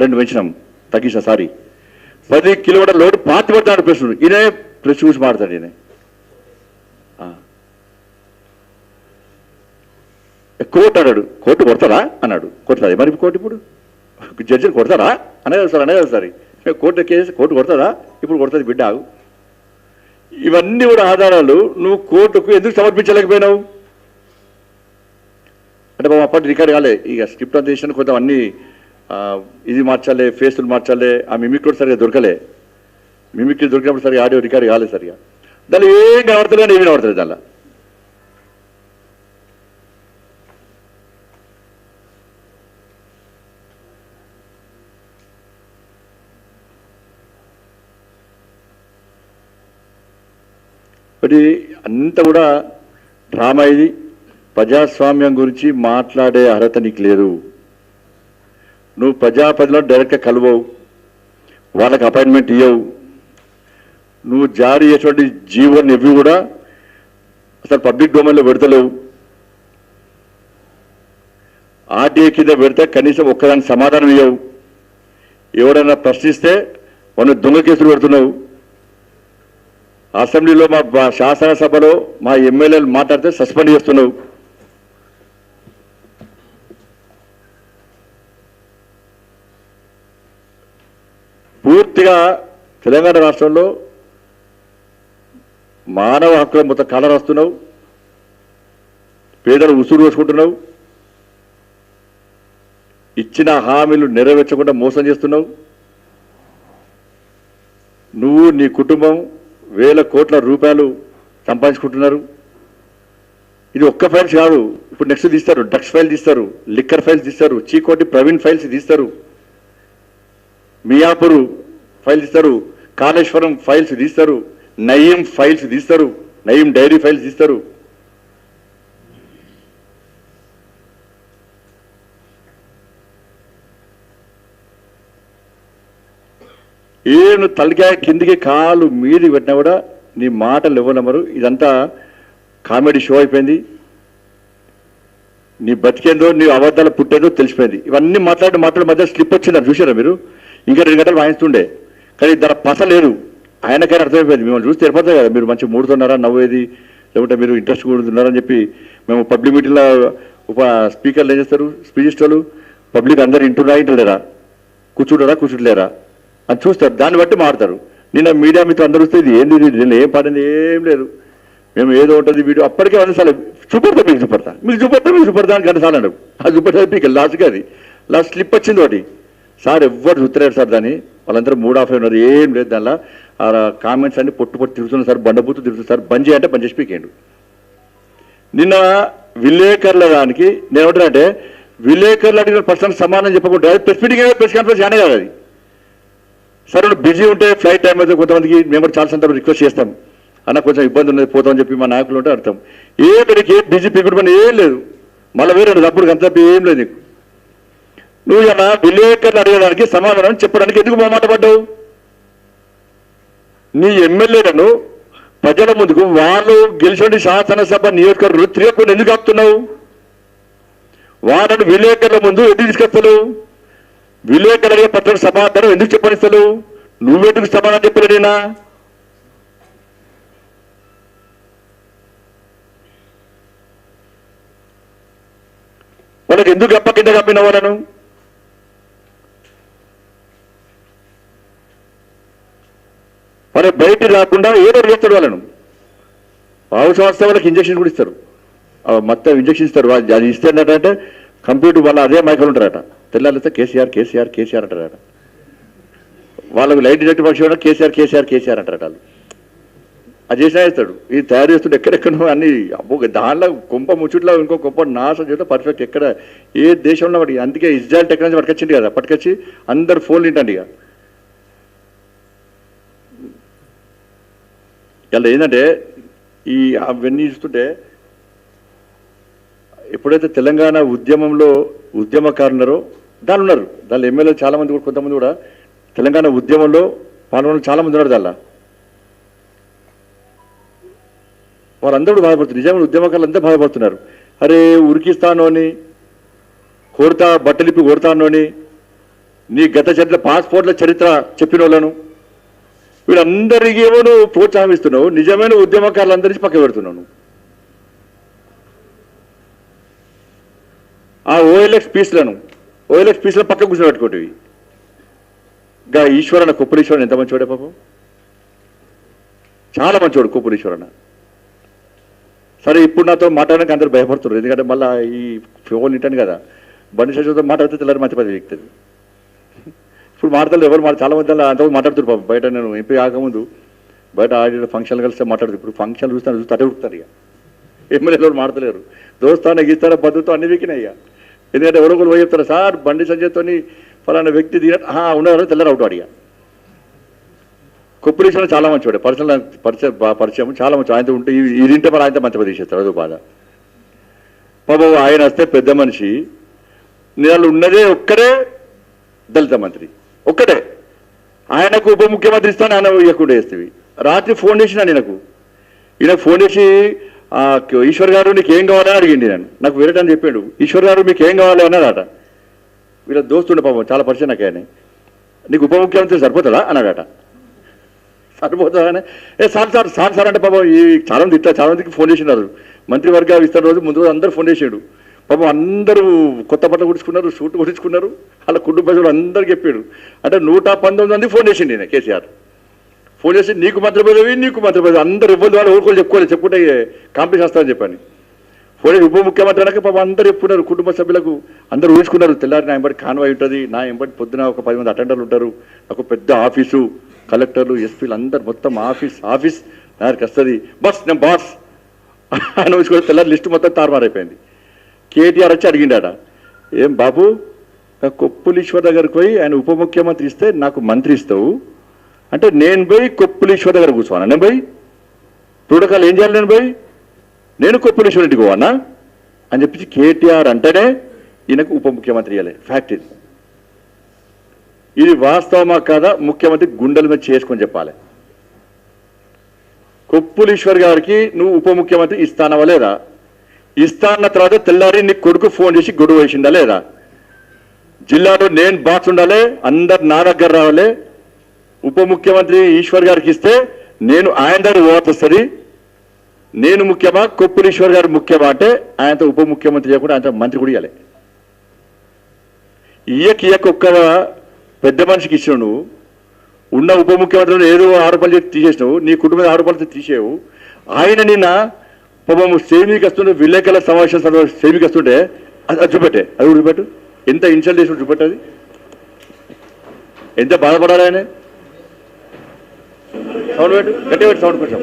2 పెంచినాం, తగ్గించా సారీ. 10 కిలోమీటర్ల లోటు పాతి పెడతాడు ప్రెస్. ఈయనే ప్రెస్ చూసి మాడతాడు. ఈయన కోర్టు అన్నాడు, కోర్టు కొడతారా అన్నాడు. కొడతాది మరి కోర్టు ఇప్పుడు జడ్జిని కొడతారా అనేది సార్. కోర్టు కేసు కోర్టు కొడతారా? ఇప్పుడు కొడుతుంది బిడ్డ. ఇవన్నీ కూడా ఆధారాలు నువ్వు కోర్టుకు ఎందుకు సమర్పించలేకపోయినావు? అంటే బాబు అప్పటి రికార్డు కాలే. ఇక స్క్రిప్ట్ అంతా చేసిన కొంత అన్నీ ఇది మార్చాలి, ఫేసులు మార్చాలి. ఆ మిమిక్ కూడా సరిగా దొరకలే. మిమిక్రీ దొరికినప్పుడు సరిగా ఆడియో రికార్డు కాలేదు సరిగా. దానిలో ఏం కనబడతలే, ఏమి కనబడతలేదు దానిలో. ఒకటి అంతా కూడా డ్రామా. ఇది ప్రజాస్వామ్యం గురించి మాట్లాడే అర్హత నీకు లేదు. నువ్వు ప్రజాప్రతిలో డైరెక్ట్గా కలవవు, వాళ్ళకి అపాయింట్మెంట్ ఇవ్వవు. నువ్వు జారీ చేసేటువంటి జీవోని ఇవి కూడా అసలు పబ్లిక్ డొమైన్లో పెడతలేవు. ఆర్టీఏ కింద పెడితే కనీసం ఒక్కదానికి సమాధానం ఇవ్వవు. ఎవరైనా ప్రశ్నిస్తే వాళ్ళు దొంగ కేసులు పెడుతున్నావు. అసెంబ్లీలో మా శాసనసభలో మా ఎమ్మెల్యేలు మాట్లాడితే సస్పెండ్ చేస్తున్నావు. పూర్తిగా తెలంగాణ రాష్ట్రంలో మానవ హక్కుల మొత్తం కలర్ వస్తున్నావు. పేదలు ఉసురు వేసుకుంటున్నావు. ఇచ్చిన హామీలు నెరవేర్చకుండా మోసం చేస్తున్నావు. నువ్వు నీ కుటుంబం వేల కోట్ల రూపాయలు సంపాదించుకుంటున్నారు. ఇది ఒక్క ఫైల్స్ కాదు. ఇప్పుడు నెక్స్ట్ తీస్తారు, డ్రగ్స్ ఫైల్ తీస్తారు, లిక్కర్ ఫైల్స్ తీస్తారు, చీకోటి ప్రవీణ్ ఫైల్స్ తీస్తారు, మియాపూర్ ఫైల్ తీస్తారు, కాళేశ్వరం ఫైల్స్ తీస్తారు, నయీం ఫైల్స్ తీస్తారు, నయీం డైరీ ఫైల్స్ తీస్తారు. ఏను తలకాయ కిందికి కాలు మీది పెట్టినా కూడా నీ మాటలు ఇవ్వనమ్మరు. ఇదంతా కామెడీ షో అయిపోయింది. నీ బతికేందో నీ అబద్ధాలు పుట్టేదో తెలిసిపోయింది. ఇవన్నీ మాట్లాడి మధ్య స్లిప్ వచ్చిందని చూసారా మీరు? ఇంకా 2 గంటలు వాయిస్తుండే, కానీ దాని పస లేదు. ఆయనకైనా అర్థమైపోయింది. మిమ్మల్ని చూస్తే ఏర్పడతాయి కదా, మీరు మంచి మూడుతున్నారా, నవ్వేది, లేకుంటే మీరు ఇంట్రెస్ట్ కూడుతున్నారని చెప్పి. మేము పబ్లిక్ మీటింగ్లో స్పీకర్లు ఏం చేస్తారు, స్పీచ్ ఇస్టోలు పబ్లిక్ అందరు ఇంటలేరా, కూర్చుంటలేరా అని చూస్తారు, దాన్ని బట్టి మారుతారు. నిన్న మీడియా మీతో అందరూ వస్తే ఇది ఏంది, దీనిలో ఏం పాడింది ఏం లేదు, మేము ఏదో ఉంటుంది వీడియో అప్పటికే 100 సార్లు మీకు చూపడతా అని 2 సార్లు అన్నారు. అది చూపెడతారు మీకు లాస్ట్గా, అది లాస్ట్ స్లిప్ వచ్చింది ఒకటి. సార్ ఎవ్వరు చూస్తలేరు సార్, దాన్ని వాళ్ళందరూ మూడ్ ఆఫ్ అయినారు, ఏం లేదు దానిలో. ఆ కామెంట్స్ అన్ని పొట్టు తిరుగుతున్నారు సార్, బండబూతు తిరుగుతుంది సార్, బంద్ చేయంటే బంద్ చేసి పీకేయండు. నిన్న విలేకరుల దానికి నేను ఏమంటానంటే, విలేకరులు అడిగిన పర్సన్ సమానం చెప్పకుండా ప్రెస్ మీటింగ్ ప్రెస్ కాన్ఫరెన్స్ కానీ కాదు అది. సరే బిజీ ఉంటే ఫ్లైట్ టైం అయితే కొంతమందికి మేము కూడా చాలా సందర్భం రిక్వెస్ట్ చేస్తాం, అన్న కొంచెం ఇబ్బంది ఉన్నది పోతామని చెప్పి మా నాయకులు ఉంటే అర్థం. ఏ బిజీ పీకుడు పని ఏం లేదు, మళ్ళీ వేరే అప్పుడు అంత ఏం లేదు నీకు. నువ్వు ఇలా విలేకరులు అడగడానికి సమాధానం చెప్పడానికి ఎందుకు మాట పడ్డావు? నీ ఎమ్మెల్యేలను ప్రజల ముందుకు వాళ్ళు గెలిచిన శాసనసభ నియోజకవర్గంలో తిరగకుండా ఎందుకు ఆపుతున్నావు? వాళ్ళని విలేకరుల ముందు ఎందుకు తీసుకొస్తావు? విలేకరుల పట్ల సమాధానం ఎందుకు చెప్పనిస్తావు? నువ్వెందుకు సమాధానం చెప్పలేనా? వాళ్ళకి ఎందుకు కింద కప్పిన వాళ్ళను? వాళ్ళు బయట రాకుండా ఏదో చేస్తాడు వాళ్ళను. పావు సంవత్సరం వాళ్ళకి ఇంజక్షన్ కూడా ఇస్తారు, మొత్తం ఇంజక్షన్ ఇస్తారు. అది ఇస్తే ఏంటంటే కంప్యూటర్ వాళ్ళ అదే మైకలు ఉంటారట, తెల్లారిస్తే కేసీఆర్ అంటారట. వాళ్ళకు లైట్ డిటెక్టర్ పక్షి కూడా కేసీఆర్ అంటారట. వాళ్ళు అది చేసినా ఇస్తాడు. ఇది తయారు చేస్తుంటే ఎక్కడెక్కడో అన్ని దానిలో కొంప ముచ్చుట్లో ఇంకో గొప్ప నాశనం చేస్తే పర్ఫెక్ట్ ఎక్కడ ఏ దేశంలో వాడి. అందుకే ఇజ్రాయల్ టెక్నాలజీ పట్టుకొచ్చింది కదా, పట్టుకొచ్చి అందరు ఫోన్లు తింటండి. ఇక ఇలా ఏంటంటే ఈ అవన్నీ చూస్తుంటే, ఎప్పుడైతే తెలంగాణ ఉద్యమంలో ఉద్యమకారులున్నారో దాని ఉన్నారు, దాని ఎమ్మెల్యే చాలా మంది కూడా, కొంతమంది కూడా తెలంగాణ ఉద్యమంలో పాల్గొన్న చాలా మంది ఉన్నారు. దానిలో వాళ్ళందరూ బాధపడుతున్నారు, నిజమైన ఉద్యమకారులు అంతా బాధపడుతున్నారు. అరే ఉరికిస్తాను అని కోరుతా, బట్టలిప్పి కొడతాను అని నీ గత చరిత్ర పాస్పోర్ట్ల చరిత్ర చెప్పిన వాళ్ళను వీళ్ళందరికీ ఏమో నువ్వు ప్రోత్సాహిస్తున్నావు, నిజమైన ఉద్యమకారులందరికీ పక్క పెడుతున్నావు. ఆ ఓఎల్ఎక్స్ పీస్లను పక్క కూర్చోబెట్టుకోటివి. ఇంకా ఈశ్వరన్న, కొప్పుల ఈశ్వరన్న ఎంత మంచివాడే పాపం, చాలా మంచివాడు కొప్పుల ఈశ్వరన్న. సరే ఇప్పుడు నాతో మాట్లాడడానికి అందరూ భయపడుతున్నారు, ఎందుకంటే మళ్ళీ ఈ ఫోన్ వింటాను కదా, బండి శశితో మాట్లాడితే తెల్లారి మంచి పది వ్యక్తుంది. ఇప్పుడు మాట్లాడలేదు ఎవరు చాలా మంది అంతమంది మాట్లాడుతున్నారు పాపం. బయట నేను ఎంపీ కాకముందు బయట ఆడిన ఫంక్షన్లు కలిస్తే మాట్లాడుతుంది. ఇప్పుడు ఫంక్షన్లు చూస్తే అటే ఉడుతారు. ఇక ఎమ్మెల్యేలు మాట్లాడలేరు, దోస్తాన గీస్తారా బతుకుతో అన్ని వీకినాయి. ఇక ఎందుకంటే ఎవరో ఒకరు పోయి చెప్తారు, సార్ బండి సంజయ్తో ఫలానా వ్యక్తి ఉన్నారు తెల్లారు అవుతాడు. ఇక కొప్పులీశ్వరం చాలా మంచివాడు, పరిచయం చాలా మంచి. ఆయనతో ఉంటే ఇది తింటే మరి ఆయనతో మంచి పది తీసేస్తాడు, అదో బాధ పాపం. ఆయన వస్తే పెద్ద మనిషి, నేను ఉన్నదే ఒక్కడే దళిత మంత్రి, ఒక్కటే. ఆయనకు ఉప ముఖ్యమంత్రి ఇస్తాను, ఆయన ఇవ్వకుండా వేస్తేవి. రాత్రి ఫోన్ చేసిన ఈయనకు ఫోన్ చేసి, ఈశ్వర్ గారు నీకు ఏం కావాలని అడిగింది. నాకు వేరేట అని చెప్పాడు. ఈశ్వర్ గారు మీకు ఏం కావాలి అన్నాడట. వీళ్ళ దోస్తుండే పాపం, చాలా పరిచయం నాకు. ఆయన నీకు ఉప ముఖ్యమంత్రి సరిపోతుందా అన్నాడట. సరిపోతుందని సార్ అంటే పాపం ఈ చాలా మందికి ఫోన్ చేసినారు. మంత్రివర్గ విస్తరణ రోజు ముందు రోజు అందరూ ఫోన్ చేసాడు పాపం. అందరూ కొత్త బట్టలు కుట్టించుకున్నారు, సూట్ కుట్టించుకున్నారు, వాళ్ళ కుటుంబ ప్రజలు అందరికీ చెప్పాడు. అంటే 119 మంది ఫోన్ చేసిండు ఈయన కేసీఆర్. ఫోన్ చేసి నీకు మంత్రి పదవి అందరు ఇబ్బంది వాళ్ళు ఊరుకోలు చెప్పుకుంటే కాంపిటీషన్ వస్తామని చెప్పాను. ఫోన్ చేసి ఉప ముఖ్యమంత్రి అనక పాపం అందరూ చెప్పుకున్నారు, కుటుంబ సభ్యులకు అందరూ ఊహించుకున్నారు. తెల్లారి నా ఎంబడి కాన్వాయ్ ఉంటుంది, నా ఎంబడి పొద్దున ఒక 10 మంది అటెండర్లు ఉంటారు, నాకు పెద్ద ఆఫీసు, కలెక్టర్లు, ఎస్పీలు అందరు మొత్తం ఆఫీస్ నాకు వస్తుంది, బస్ నేను బాస్ ఆయన ఊహించుకుని తెల్లారి లిస్టు మొత్తం తారుమారైపోయింది. కేటీఆర్ వచ్చి అడిగిండట, ఏం బాబు కొప్పులీశ్వర్ దగ్గరకు పోయి ఆయన ఉప ముఖ్యమంత్రి ఇస్తే నాకు మంత్రి ఇస్తావు అంటే, నేను పోయి కొప్పులీశ్వర్ దగ్గర కూర్చోవాలా? నేను పోయి ప్రోటోకాల్ ఏం చేయాలి? నేను కొప్పులీశ్వర్ ఇంటికి పోవానా అని చెప్పి కేటీఆర్ అంటేనే ఈయనకు ఉప ముఖ్యమంత్రి ఇవ్వాలి. ఫ్యాక్ట్ ఇది వాస్తవమా కాదా ముఖ్యమంత్రి గుండెల మీద చేసుకొని చెప్పాలి. కొప్పులీశ్వర్ గారికి నువ్వు ఉప ముఖ్యమంత్రి ఇస్తానవా లేదా? ఇస్తా అన్న తర్వాత తెల్లారి నీ కొడుకు ఫోన్ చేసి గొడవ వేసిందా లేదా? జిల్లాలో నేను బాక్స్ ఉండాలి, అందరు నా దగ్గర రావాలి. ఉప ముఖ్యమంత్రి ఈశ్వర్ గారికి ఇస్తే నేను ఆయన దగ్గర ఓటొస్తుంది. నేను ముఖ్యమా, కొప్పులు ఈశ్వర్ గారు ముఖ్యమా అంటే ఆయనతో ఉప ముఖ్యమంత్రి చేయకుండా ఆయనతో మంత్రి కూడా ఇవ్వాలి. ఇయ్యకి ఒక్క పెద్ద మనిషికి ఇచ్చినావు. నువ్వు ఉన్న ఉప ముఖ్యమంత్రిలో ఏదో ఆరోపణలు చేసి తీసేసినావు, నీ కుటుంబ ఆరోపణలతో తీసేవు. ఆయన నిన్న పాపం సేమికి వస్తుంటే విలేకరుల సమావేశం సేమికి వస్తుంటే అది చూపెట్టే, అది కూడా చూపెట్టు. ఎంత ఇన్సల్ట్ చేసి చూపెట్టది, ఎంత బాధపడాలి ఆయన. సౌండ్ పెట్టు, గట్టి పెట్టి సౌండ్ కొంచెం.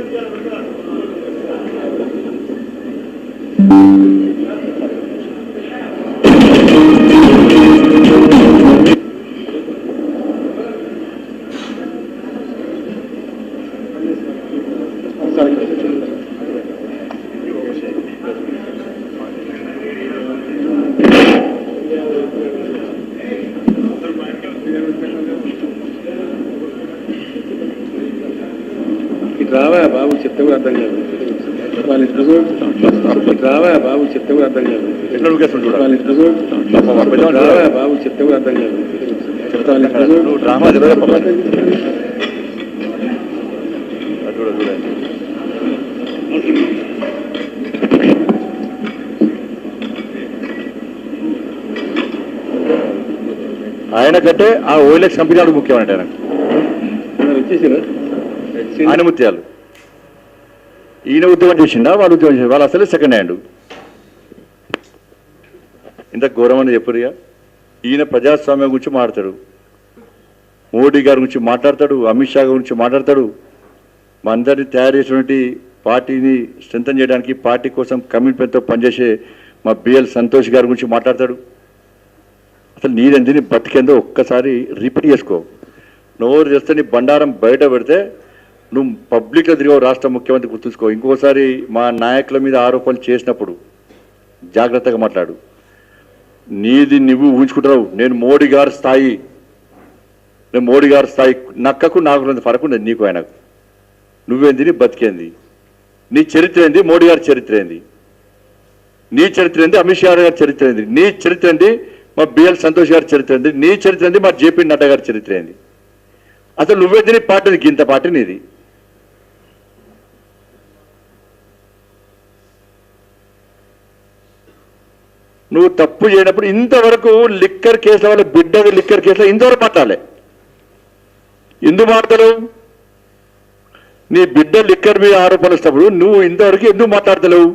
రావా బాబు చెప్తే కూడా అర్థం కాదు. రావా బాబు చెప్తే కూడా అర్థం కాదు. రావా బాబు చెప్తే కూడా అర్థం కాదు. డ్రామా ఆయన కంటే ఆ ఓఎల్ఎక్స్ కంపెనీ వాడు ముఖ్యమంటే ఆయనకు వచ్చేసిన ఆయన ముత్యాలు. ఈయన ఉద్యోగం చేసిండా, వాళ్ళు ఉద్యోగం చేసిండు, వాళ్ళు అసలే సెకండ్ హ్యాండ్. ఇంత ఘోరమని చెప్పురుగా. ఈయన ప్రజాస్వామ్యం గురించి మాట్లాడతాడు, మోడీ గారి గురించి మాట్లాడతాడు, అమిత్ షా గురించి మాట్లాడతాడు. మా అందరినీ తయారు చేసినటువంటి పార్టీని స్ట్రెంథన్ చేయడానికి, పార్టీ కోసం కమిట్మెంట్తో పనిచేసే మా బిఎల్ సంతోష్ గారి గురించి మాట్లాడతాడు. అసలు నీదంది బతికేందో ఒక్కసారి రిపీట్ చేసుకో. నోరు చేస్తే నీ బండారం బయట పెడితే నువ్వు పబ్లిక్లో తిరిగావు, రాష్ట్ర ముఖ్యమంత్రి గుర్తుంచుకో. ఇంకోసారి మా నాయకుల మీద ఆరోపణలు చేసినప్పుడు జాగ్రత్తగా మాట్లాడు. నీది నువ్వు ఊహించుకుంటున్నావు. నేను మోడీ గారి స్థాయి నక్కకు నాకు ఫరక్ ఉండదు. నీకు ఆయనకు నువ్వేంది, నీ బతికేంది, నీ చరిత్ర ఏంది, మోడీ గారి చరిత్ర ఏంది, నీ చరిత్ర ఏంది, అమిత్ షా గారి చరిత్ర ఏంది, నీ చరిత్ర ఏంది, మా బిఎల్ సంతోష్ గారి చరిత్ర ఏంది, నీ చరిత్ర ఏంది, మా జేపీ నడ్డా గారి చరిత్ర ఏంది. అసలు నువ్వేంది, నీ పార్టీ ఇంత పార్టీ నీది. నువ్వు తప్పు చేయనప్పుడు ఇంతవరకు లిక్కర్ కేసుల వల్ల బిడ్డది లిక్కర్ కేసులో ఇంతవరకు మాట్లాడలే. ఎందుకు మాట్లాడలేవు? నీ బిడ్డ లిక్కర్ మీద ఆరోపణలు వస్తున్నప్పుడు నువ్వు ఇంతవరకు ఎందుకు మాట్లాడతలేవు?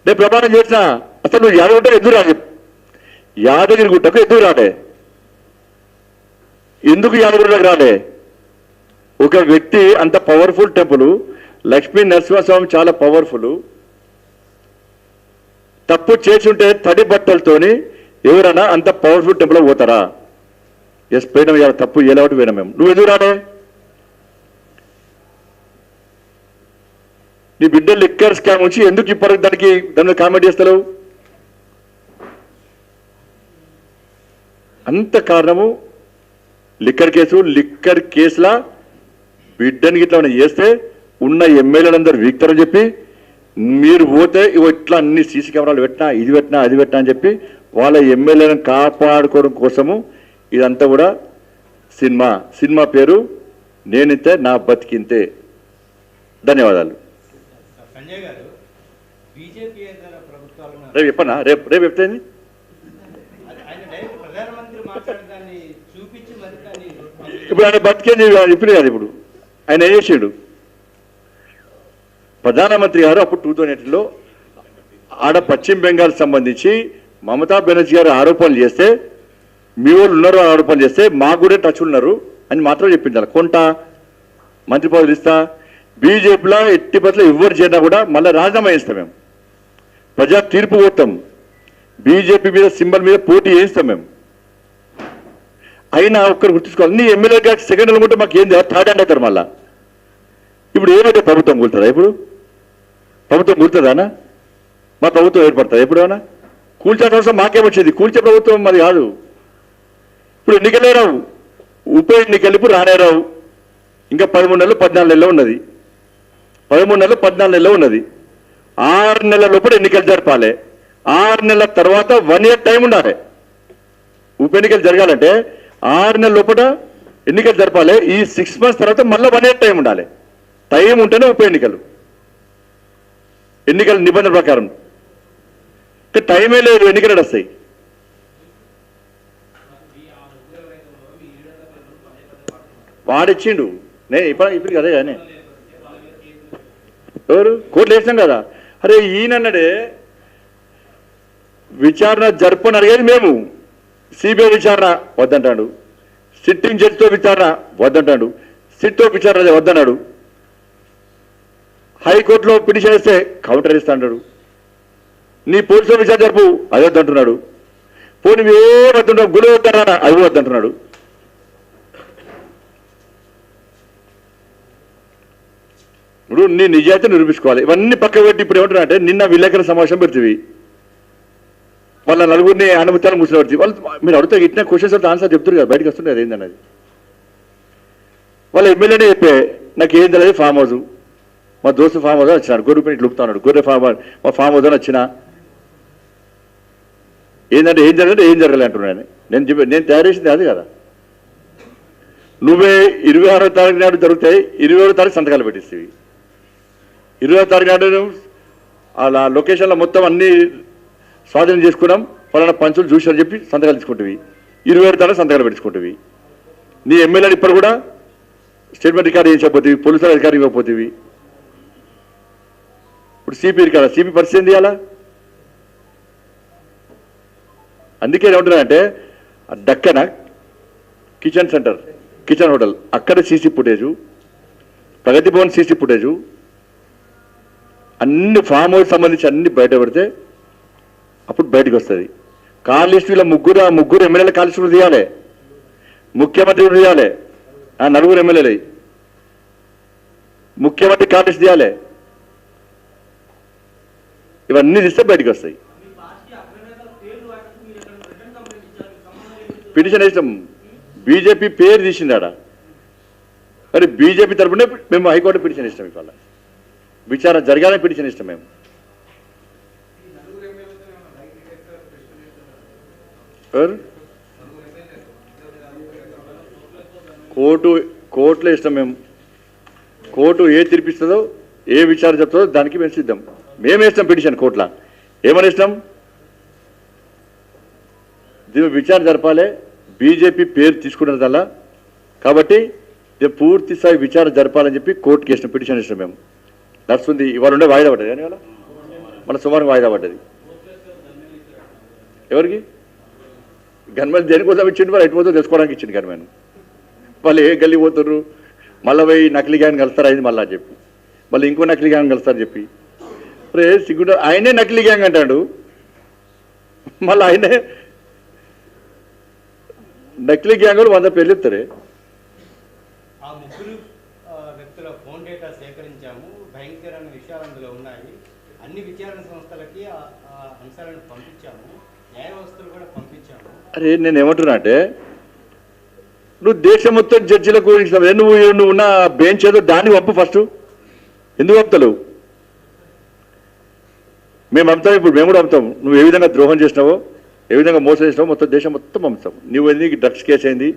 నేను ప్రమాణం చేసిన అసలు నువ్వు యాదగిరి ఎందుకు రాదు? యాదగిరి గుట్టకు ఎందుకు రాలే? ఎందుకు యాదగిరిలోకి రాలే? ఒక వ్యక్తి అంత పవర్ఫుల్ టెంపుల్, లక్ష్మీ నరసింహస్వామి చాలా పవర్ఫుల్. తప్పు చేసి ఉంటే తడి బట్టలతోని ఎవరైనా అంత పవర్ఫుల్ టెంపుల్ పోతారా? ఎస్ పోయినా, ఇలా తప్పు ఏలాంటి పోయినా మేము. నువ్వు ఎందుకు రాలే? నీ బిడ్డ లిక్కర్ స్కామ్ నుంచి ఎందుకు ఇప్పటికి దాన్ని కామెంట్ చేస్తలేవు? అంత కారణము లిక్కర్ కేసులా బిడ్డని ఇట్లా చేస్తే ఉన్న ఎమ్మెల్యేలందరూ వీక్తారని చెప్పి మీరు పోతే ఇట్లా అన్ని సీసీ కెమెరాలు పెట్టినా, ఇది పెట్టినా, అది పెట్టినా అని చెప్పి వాళ్ళ ఎమ్మెల్యేలను కాపాడుకోవడం కోసము ఇదంతా కూడా సినిమా పేరు నేనింతే నా బతికింతే. ధన్యవాదాలు. రేపు చెప్పనా? రేపు చెప్తేంది? ఇప్పుడు ఆయన బతికేది ఇప్పుడు కాదు. ఇప్పుడు ఆయన ఏం చేసాడు? ప్రధానమంత్రి గారు అప్పుడు 2008లో ఆడ పశ్చిమ బెంగాల్ సంబంధించి మమతా బెనర్జీ గారు ఆరోపణలు చేస్తే, మీ వాళ్ళు ఉన్నారు ఆరోపణలు చేస్తే మాకు కూడా టచ్ ఉన్నారు అని మాత్రం చెప్పించాలి. కొంట మంత్రి పదవులు ఇస్తా, బీజేపీలో ఎట్టి పట్ల ఎవరు చేసినా కూడా మళ్ళీ రాజీనామా చేస్తాం మేము, ప్రజా తీర్పు పోతాం, బీజేపీ మీద సింబల్ మీద పోటీ చేయిస్తాం మేము. అయినా ఒక్కరు గుర్తుంచుకోవాలి, నీ ఎమ్మెల్యే గారికి సెకండ్ అనుకుంటే మాకు ఏంది థర్డ్ హ్యాండ్ అవుతారు. మళ్ళా ఇప్పుడు ఏమైతే ప్రభుత్వం కూలుతుందా? ఇప్పుడు ప్రభుత్వం కూలుతుందానా? మా ప్రభుత్వం ఏర్పడుతుంది ఎప్పుడైనా? కూల్చాల్సిన అవసరం మాకేమొచ్చింది? కూల్చే ప్రభుత్వం మరి కాదు. ఇప్పుడు ఎన్నికలే రావు, ఉప ఎన్నికలు ఇప్పుడు రానే రావు. ఇంకా 13 నెలలు 14 నెలలు ఉన్నది. 13 నెలలు 14 నెలలు ఉన్నది. 6 నెలల లోపల ఎన్నికలు జరపాలి. 6 నెలల తర్వాత 1 year టైం ఉండాలి. ఉప ఎన్నికలు జరగాలంటే 6 నెలల లోపల ఎన్నికలు జరపాలి. ఈ 6 months తర్వాత మళ్ళీ 1 year టైం ఉండాలి. టైం ఉంటేనే ఉప ఎన్నికల నిబంధన ప్రకారం. టైమే లేదు, ఎన్నికలు వస్తాయి. వాడిచ్చిండు. నేను ఇప్పుడు అదే కానీ ఎవరు కోర్టులు వేసినాం కదా. అరే ఈయనన్నాడే విచారణ జరపని అడిగేది మేము. సిబిఐ విచారణ వద్దంటాడు, సిట్టింగ్ జడ్జితో విచారణ వద్దంటాడు, సిట్తో విచారణ వద్దన్నాడు. హైకోర్టులో పిటిషన్ వేస్తే కౌంటర్ ఇస్తాడు. నీ పోలీసులో విచారణ జరుపు అది వద్దంటున్నాడు. పోనీ ఏ వద్దంటావు, గుడి వద్దన్నా అది వద్దంటున్నాడు. ఇప్పుడు నీ నిజాయితీ నిరూపించుకోవాలి. ఇవన్నీ పక్క పెట్టి ఇప్పుడు ఏమంటున్నా అంటే నిన్న విలేకరుల సమావేశం పెడుతుంది. వాళ్ళ నలుగురిని అనుమతాలు మూసిన పడుతుంది. వాళ్ళు మీరు అడిగితే ఇట్లా క్వశ్చన్స్ అంటే ఆన్సర్ చెప్తారు కదా, బయటకు వస్తుంది అదేందన్నది. వాళ్ళ ఎమ్మెల్యేనే చెప్పే నాకు ఏం తెలియదు, ఫామ్ హౌస్ మా దోస్తు ఫామ్ హౌస్ అని వచ్చినాడు, గొర్రె పెట్టి లుపుతా ఉన్నాడు, గొర్రె ఫామ్ మా ఫామ్ హౌస్ అని వచ్చిన ఏంటంటే ఏం జరగలేదు, ఏం జరగలేదు అంటున్నాను. నేను తయారు చేసింది అది కదా. నువ్వే 26వ తారీఖు నాడు జరుగుతాయి, 27వ తారీఖు సంతకాలు పెట్టిస్తావి. 20వ తారీఖు నాడు అలా లొకేషన్లో మొత్తం అన్ని స్వాధీనం చేసుకున్నాం, ఫలానా పంచులు చూసారని చెప్పి సంతకాలు తీసుకుంటువి. 27వ తారీఖు సంతకాలు పెట్టుకుంటువి. నీ ఎమ్మెల్యేలు ఇప్పుడు కూడా స్టేట్మెంట్ రికార్డు చేయించకపోతేవి, పోలీసుల అధికారి ఇవ్వకపోతేవి. ఇప్పుడు సిపి రికార్డు, సిపి పరిస్థితి ఏంది అలా. అందుకే ఏమంటున్నానంటే డక్కన కిచెన్ సెంటర్, కిచెన్ హోటల్ అక్కడ సీసీ ఫుటేజు, ప్రగతి భవన్ సీసీ ఫుటేజు, అన్ని ఫామ్ హౌస్ సంబంధించి అన్ని బయట పెడితే అప్పుడు బయటకు వస్తుంది. కాల్ లిస్ట్ వీళ్ళ ముగ్గురు ఎమ్మెల్యేల కాల్ లిస్టు తీయాలి, ముఖ్యమంత్రి తీయాలి, ఆ నలుగురు ఎమ్మెల్యేలు ముఖ్యమంత్రి కాల్ లిస్ట్ తీయాలి. ఇవన్నీ తీస్తే బయటకు వస్తాయి. పిటిషన్ వేస్తాం, బీజేపీ పేరు తీసిందాడ. మరి బీజేపీ తరఫున మేము హైకోర్టు పిటిషన్ ఇస్తాం. ఇవాళ విచారణ జరగాలని పిటిషన్ ఇస్తాం మేము. కోర్టులో ఇస్తాం మేము. కోర్టు ఏ తీర్పిస్తుందో, ఏ విచారణ చెప్తుందో దానికి మేము సిద్ధం. మేము వేస్తాం పిటిషన్ కోర్టులో. ఏమని ఇస్తాం, దీని విచారణ జరపాలి, బీజేపీ పేరు తీసుకున్నదల్లా కాబట్టి పూర్తి స్థాయి విచారణ జరపాలని చెప్పి కోర్టుకి వేసిన పిటిషన్ ఇస్తాం మేము. నడుస్తుంది. ఇవాళ ఉండే వాయిదా పడ్డది కానీ ఇవాళ మన సుమారు వాయిదా పడ్డది. ఎవరికి గన్మెన్ దేనికోసం ఇచ్చిండు, వాళ్ళు ఎటుపోతే తెచ్చుకోవడానికి ఇచ్చింది గన్మెన్. వాళ్ళు ఏ గల్లీ పోతున్నారు, మళ్ళీ పోయి నకిలీ గ్యాంగ్ కలుస్తారు అయింది మళ్ళీ అని చెప్పి, మళ్ళీ ఇంకో నకిలీ గ్యాంగ్ కలుస్తారని చెప్పి. రే సిగ్గుండ ఆయనే నకిలీ గ్యాంగ్ అంటాడు, మళ్ళీ ఆయనే నకిలీ గ్యాంగులు 100 పేర్లు చెప్తారే. ఆ ముగ్గురు వ్యక్తుల ఫోన్ డేటా సేకరించాము, భయంకరమైన విషయాలు అందులో ఉన్నాయి. అన్ని విచారణ సంస్థలకి ఆ అంశాలను పంపించాము, న్యాయ వ్యవస్థలు కూడా పంపించాము. అరే నేను ఏమంటున్నా అంటే నువ్వు దేశం మొత్తం జడ్జిలకు నువ్వు ఉన్న బెంచ్ ఏదో దాన్ని పంపు ఫస్ట్. ఎందుకు పంపుతావు? మేము పంపుతాం, ఇప్పుడు మేము కూడా పంపుతాం. నువ్వు ఏ విధంగా ద్రోహం చేసినావో, ఏ విధంగా మోసం చేసినావో మొత్తం దేశం మొత్తం పంపుతాం. నువ్వు ఎందుకు డ్రగ్స్ కేసు అయింది,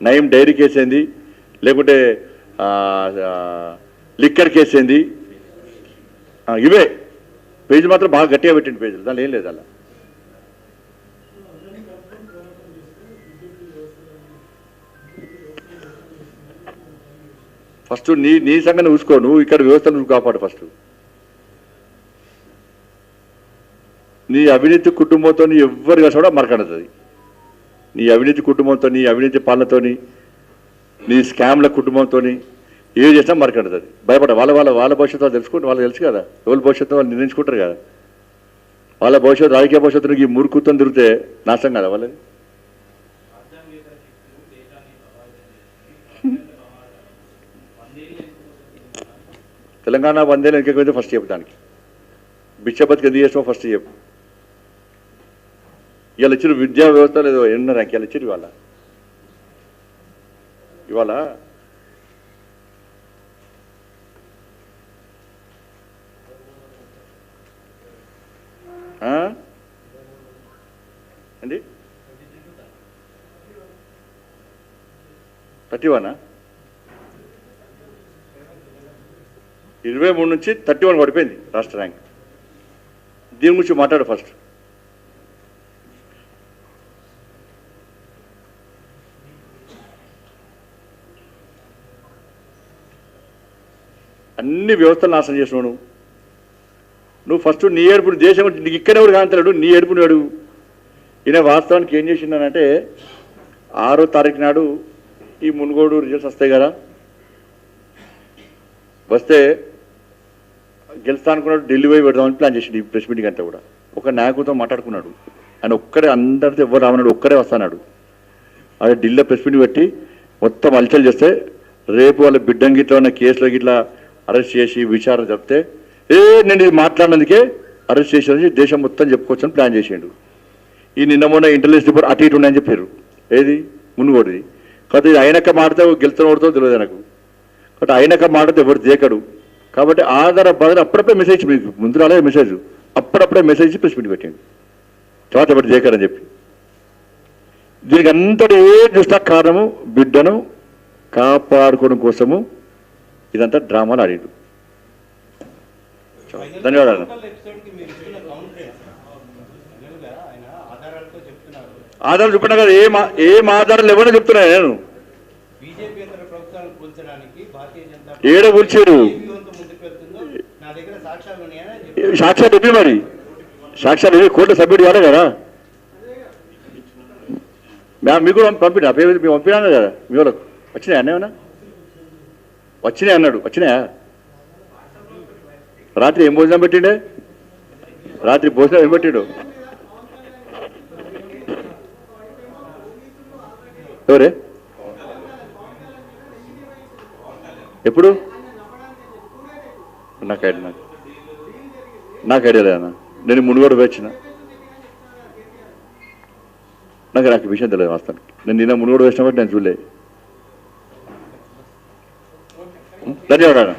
నయం డైరీ కేసు అయింది, లేకుంటే లిక్కర్ కేసు అయింది, ఇవే పేజీలు మాత్రం బాగా గట్టిగా పెట్టింది పేజీలు, దానిలో ఏం లేదు. అలా ఫస్ట్ నీ సంగతి చూసుకో, నువ్వు ఇక్కడ వ్యవస్థను నువ్వు కాపాడు. ఫస్ట్ నీ అవినీతి కుటుంబంతో ఎవ్వరు కలిసి మరకడుతుంది. నీ అవినీతి కుటుంబంతో, నీ అవినీతి పాలనతో, నీ స్కామ్ల కుటుంబంతో ఏం చేసినా మరకడుతుంది. భయపడ వాళ్ళ భవిష్యత్తు వాళ్ళు తెలుసుకుంటే వాళ్ళకి తెలుసు కదా, ఎవరి భవిష్యత్తు వాళ్ళు నిర్ణయించుకుంటారు కదా. వాళ్ళ భవిష్యత్తు, రాజకీయ భవిష్యత్తుకి ఈ మూర్ఖుత్వం తిరిగితే నాశనం కదా వాళ్ళని. తెలంగాణ 100 ఏళ్ళు వెనకైతే ఫస్ట్ చెప్పు, దానికి బిచ్చబతికి ఎందుకు చేసినావు ఫస్ట్ చెప్పు. ఇవాళ ఇచ్చిన విద్యా వ్యవస్థ లేదో ఎన్నో ర్యాంక్ ఇచ్చారు. ఇవాళ అండి 31 23 నుంచి 31 పడిపోయింది రాష్ట్ర ర్యాంక్. దీని గురించి మాట్లాడు ఫస్ట్. అన్ని వ్యవస్థలు నాశనం చేసినావు నువ్వు ఫస్ట్ నీ ఏడుపుని దేశం నీకు ఇక్కడే ఎవడు కాంతలేడు, నీ ఏడుపుని అడుగు. ఈయన వాస్తవానికి ఏం చేసిండనంటే 6వ తారీఖు నాడు ఈ మునుగోడు రిజల్ట్స్ వస్తాయి కదా, వస్తే గెలుస్తా అనుకున్నాడు, ఢిల్లీ పోయి పెడదామని ప్లాన్ చేసిండు. ఈ ప్రెస్ మీటింగ్ అంతా కూడా ఒక నాయకుడితో మాట్లాడుకున్నాడు. ఆయన ఒక్కడే, అందరితో ఎవరు రామన్నాడు, ఒక్కడే వస్తాడు. అదే ఢిల్లీలో ప్రెస్ మీటింగ్ పెట్టి మొత్తం అలచలు చేస్తే రేపు వాళ్ళ బిడ్డం గిట్లా ఉన్న కేసులో గిట్లా అరెస్ట్ చేసి విచారణ చెప్తే నేను ఇది మాట్లాడినందుకే అరెస్ట్ చేసి దేశం మొత్తం చెప్పుకోవచ్చని ప్లాన్ చేసిండు. ఈ నిన్న మొన్న ఇంటెలిజెన్స్ రిపోర్ట్ అటు ఇటు ఉన్నాయని చెప్పారు. ఏది మునుగోడిది కాబట్టి ఇది అయినాక మాడితే గెలుతున్న ఓడితో తెలియదు నాకు. కాబట్టి అయినాక మాడితే ఎవరు దేకడు. కాబట్టి ఆధార బాధ అప్పుడప్పుడే మెసేజ్, మీకు ముందు రాలే మెసేజ్, అప్పుడప్పుడే మెసేజ్ ప్రెస్ మీట్ పెట్టండి, తర్వాత ఎవరు దేకడని చెప్పి. దీనికి అంతటి ఏ చూస్తా కారణము బిడ్డను కాపాడుకోవడం కోసము ఇదంతా డ్రామాలు ఆడిండు. ధన్యవాదాలు. ఆధారాలు చూపినా కదా, ఏం ఆధారాలు ఎవరో చెప్తున్నా నేను. ఏడ కూర్చారు సాక్ష్యాలు ఇవి, మరి సాక్ష్యాలు ఇవి కోర్టు సబ్మిట్ కాలే కదా. మీకు పంపిణీ మేము పంపినాను కదా, మీ వాళ్ళకు వచ్చినాయా అన్నేమన్నా? వచ్చినాయి అన్నాడు. వచ్చినాయా? రాత్రి ఏం భోజనం పెట్టిండే? రాత్రి భోజనం ఏం పెట్టిండు? ఎవరే? ఎప్పుడు? నాకు ఐడియా లేదన్నా. నేను మునుగోడు వచ్చిన, నాకు విషయం తెలియదు వాస్తవానికి. నేను నిన్న మునుగోడు వేసిన బట్టి నేను చూడలేదు. ధన్యవాదాలు.